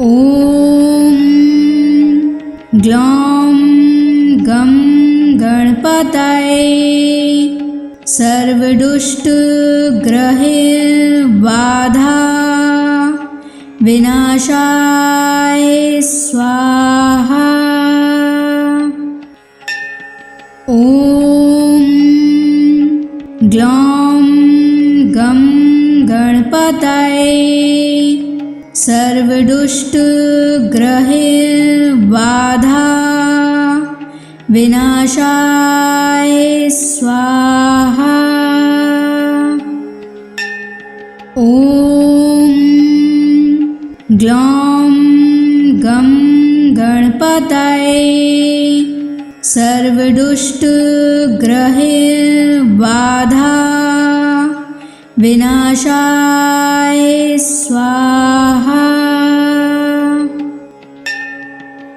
ॐ ग्लौं गं गणपतये सर्वदुष्टग्रहबाधा विनाशाय स्वाहा। ॐ ग्लौं गं गणपतये सर्व सर्वदुष्टग्रहैर्बाधा विनाशाय स्वाहा। ॐ ग्लौं गं गणपतये सर्वदुष्टग्रहैर्बाधा विनाशाय स्वाहा।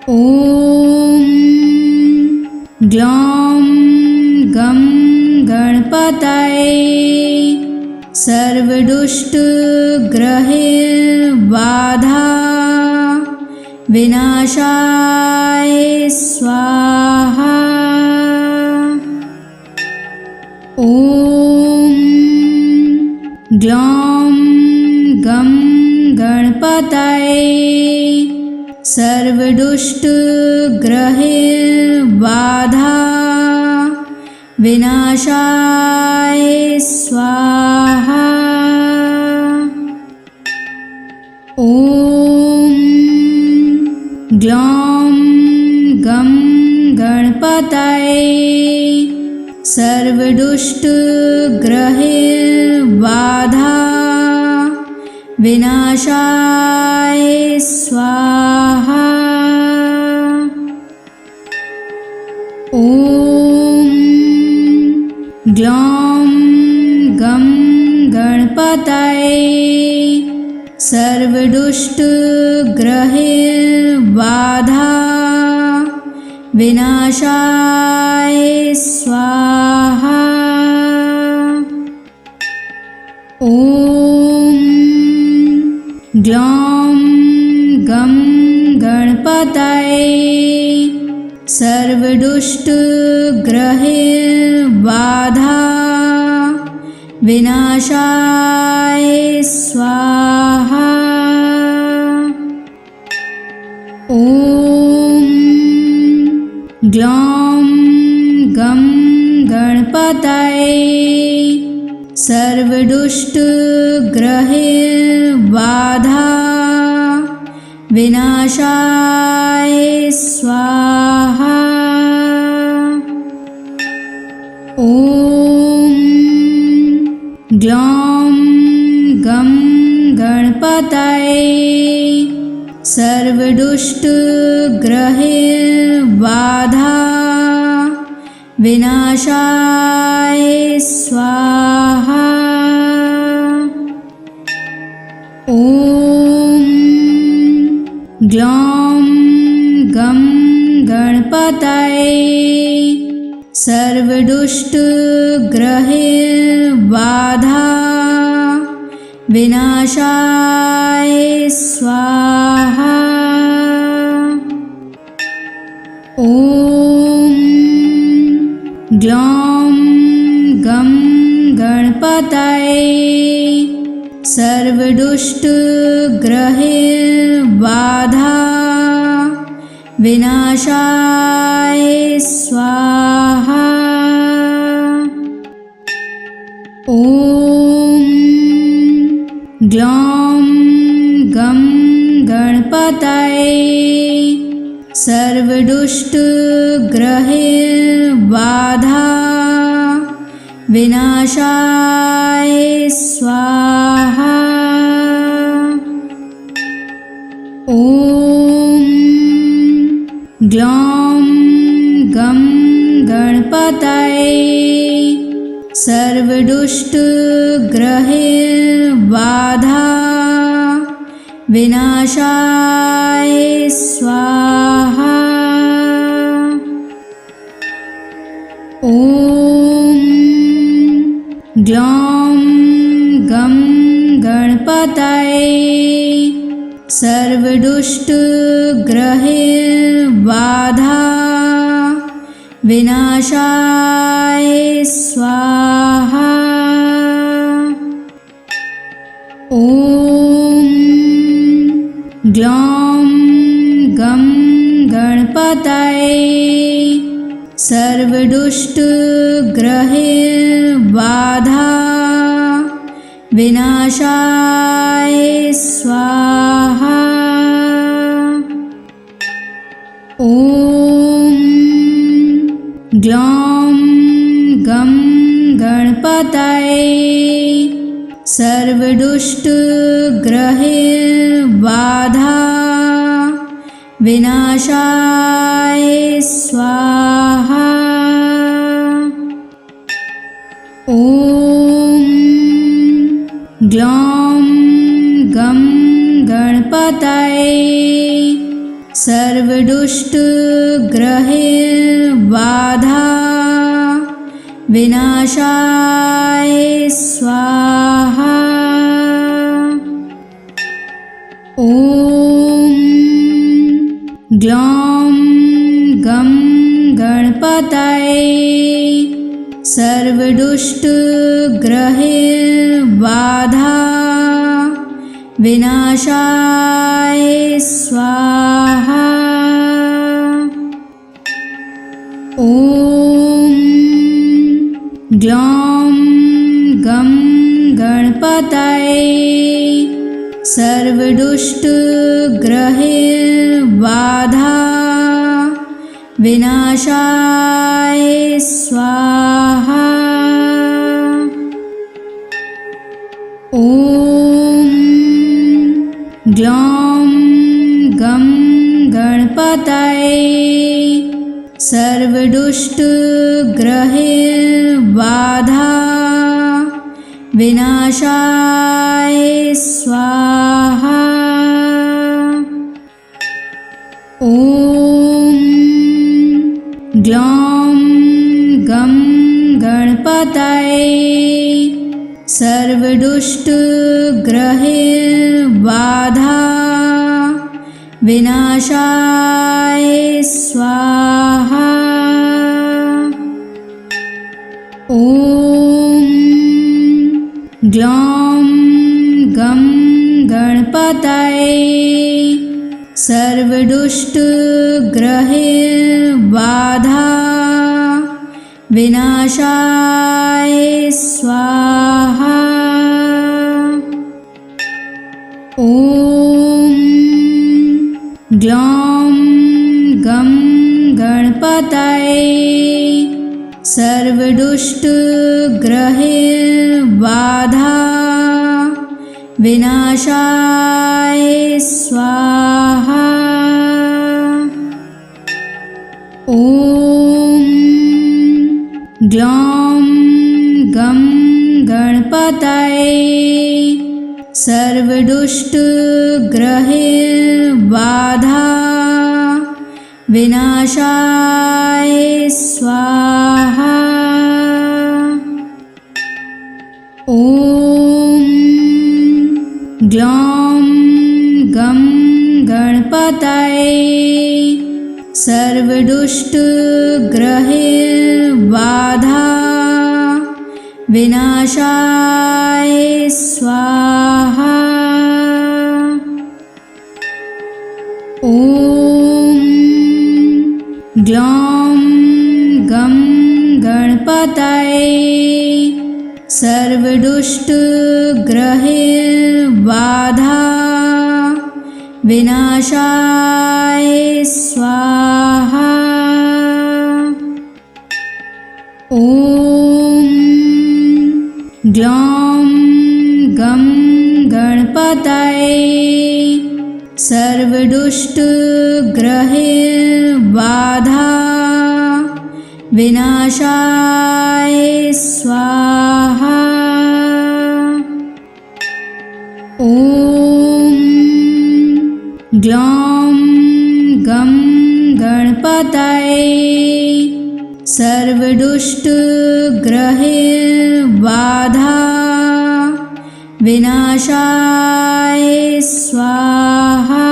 ॐ ग्लौं गं गणपतये सर्वदुष्टग्रहैर्बाधा विनाशाय स्वाहा। ॐ ग्लौं गं गणपतये सर्वदुष्टग्रहैर्बाधा विनाशाय स्वाहा। ॐ ग्लौं गं गणपतये सर्वदुष्टग्रहैर्बाधा विनाशाय स्वाहा। ॐ ग्लौं गं गणपतये सर्वदुष्टग्रहैर्बाधा विनाशाय स्वाहा। ॐ ग्लौं गं गणपतये सर्वदुष्टग्रहैर्बाधा विनाशाय स्वाहा। ॐ ग्लौं गं गणपतये सर्वदुष्टग्रहैर्बाधा विनाशाय स्वाहा। ॐ ग्लौं गं गणपतये सर्वदुष्टग्रहैर्बाधा विनाशाय स्वाहा। ॐ ग्लौं गं गणपतये सर्वदुष्टग्रहैर्बाधा विनाशाय स्वाहा। ॐ ग्लौं गं गणपतये सर्वदुष्टग्रहैर्बाधा विनाशाय स्वाहा। ॐ ग्लौं गं गणपतये सर्वदुष्टग्रहैर्बाधा विनाशाय स्वाहा। ॐ ग्लौं गं गणपतये सर्वदुष्टग्रहैर्बाधा विनाशाय स्वाहा। ॐ ग्लौं गं गणपतये सर्वदुष्टग्रहैर्बाधा विनाशाय स्वाहा। ॐ ग्लौं गं गणपतये सर्वदुष्टग्रहैर्बाधा विनाशाय स्वाहा। ॐ ग्लौं गं गणपतये सर्वदुष्टग्रहबाधा विनाशाय स्वाहा। ॐ ग्लौं गं गणपतये सर्वदुष्टग्रहबाधा विनाशाय स्वाहा। ॐ ग्लौं गं गणपतये सर्वदुष्टग्रहबाधा विनाशाय स्वाहा। ॐ ग्लौं गं गणपतये सर्वदुष्टग्रहबाधा विनाशाय स्वाहा। ॐ ग्लौं गं गणपतये सर्वदुष्टग्रहबाधा विनाशाय स्वाहा। ॐ ग्लौं गं गणपतये सर्वदुष्टग्रहबाधा विनाशाय स्वाहा। ॐ ग्लौं गं गणपतये सर्वदुष्टग्रहबाधा विनाशाय स्वाहा। ॐ ग्लौं गं गणपतये सर्वदुष्टग्रहबाधा विनाशाय स्वाहा। ॐ ग्लौं गं गणपतये सर्वदुष्टग्रहबाधा विनाशाय स्वाहा। ॐ ग्लौं गं गणपतये सर्वदुष्टग्रहबाधा विनाशाय स्वाहा। ॐ ग्लौं गं गणपतये सर्वदुष्टग्रहबाधा विनाशाय स्वाहा। ॐ ग्लौं गं गणपतये सर्वदुष्टग्रहबाधा विनाशाय स्वाहा। ॐ ग्लौं गं गणपतये सर्वदुष्टग्रहबाधा विनाशाय स्वाहा।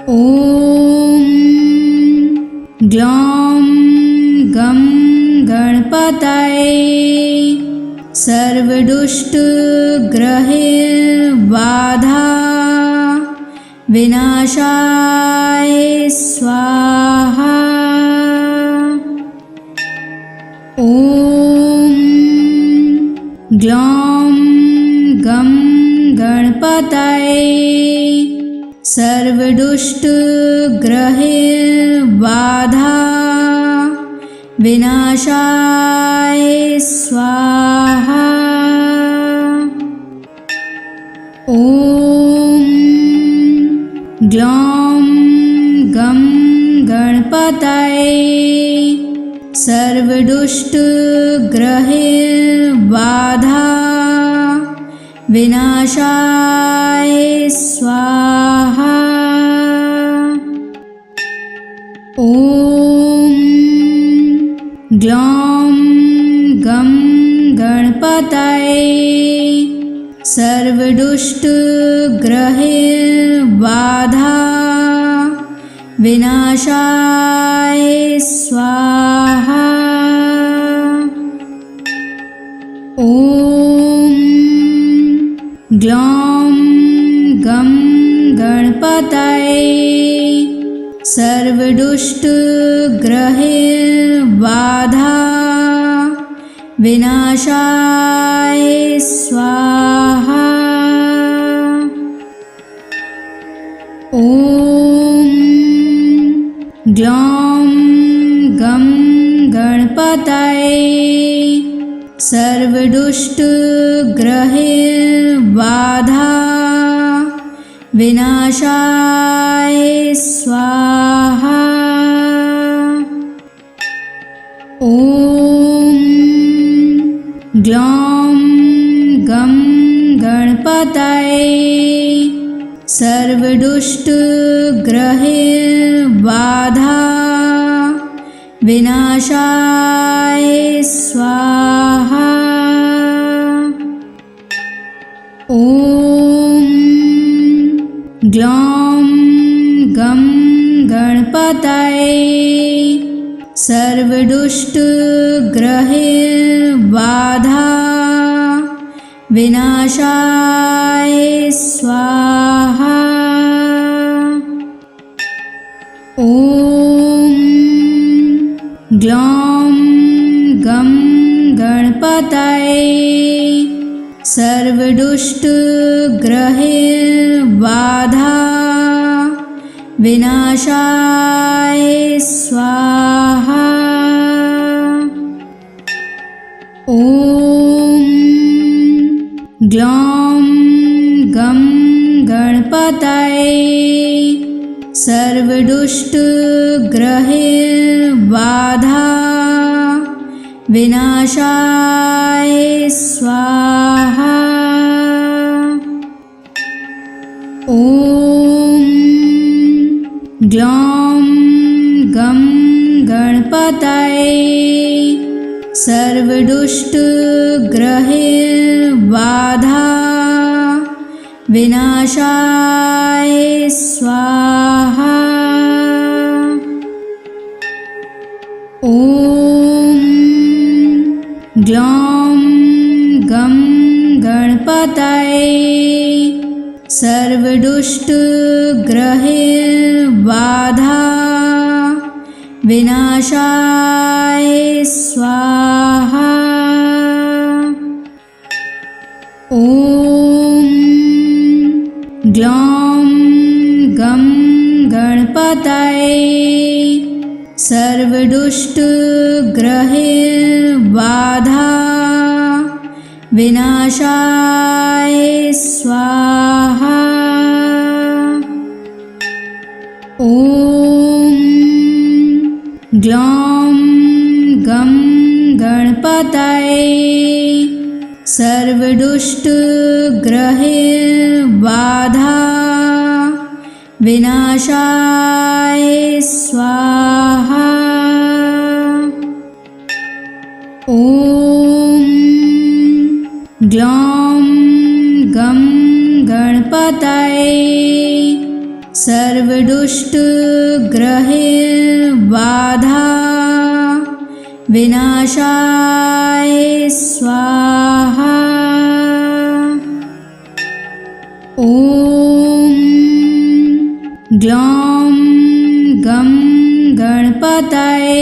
ॐ ग्लौं गं गणपतये सर्वदुष्टग्रहबाधा विनाशाय स्वाहा। ॐ ग्लौं गं गणपतये सर्वदुष्टग्रहबाधा विनाशाय स्वाहा। ॐ ग्लौं गं गणपतये सर्वदुष्टग्रहबाधा विनाशाय स्वाहा। ॐ ग्लौं गं गणपतये सर्वदुष्टग्रहबाधा विनाशाय स्वाहा। ॐ ग्लौं गं गणपतये सर्वदुष्टग्रहबाधा विनाशाय स्वाहा। ॐ ग्लौं गं गणपतये सर्वदुष्टग्रहबाधा विनाशाय स्वाहा। ॐ ग्लौं गं गणपतये सर्वदुष्टग्रहबाधा विनाशाय स्वाहा। ॐ ग्लौं गं गणपतये सर्वदुष्टग्रहबाधा विनाशाय स्वाहा। ॐ ग्लौं गं गणपतये सर्वदुष्टग्रहबाधा विनाशाय स्वाहा। ॐ ग्लौं गं गणपतये सर्वदुष्टग्रहबाधा विनाशाय स्वाहा। ॐ ग्लौं गं गणपतये सर्वदुष्टग्रहबाधा विनाशाय स्वाहा। ॐ ग्लौं गं गणपतये सर्वदुष्टग्रहबाधा विनाशाय स्वाहा। ॐ ग्लौं गं गणपतये सर्वदुष्टग्रहबाधा विनाशाय स्वाहा। ॐ ग्लौं गं गणपतये सर्वदुष्टग्रहबाधा विनाशाय स्वाहा। ॐ ग्लौं गं गणपतये सर्वदुष्टग्रहबाधा विनाशाय स्वाहा। ॐ ग्लौं गं गणपतये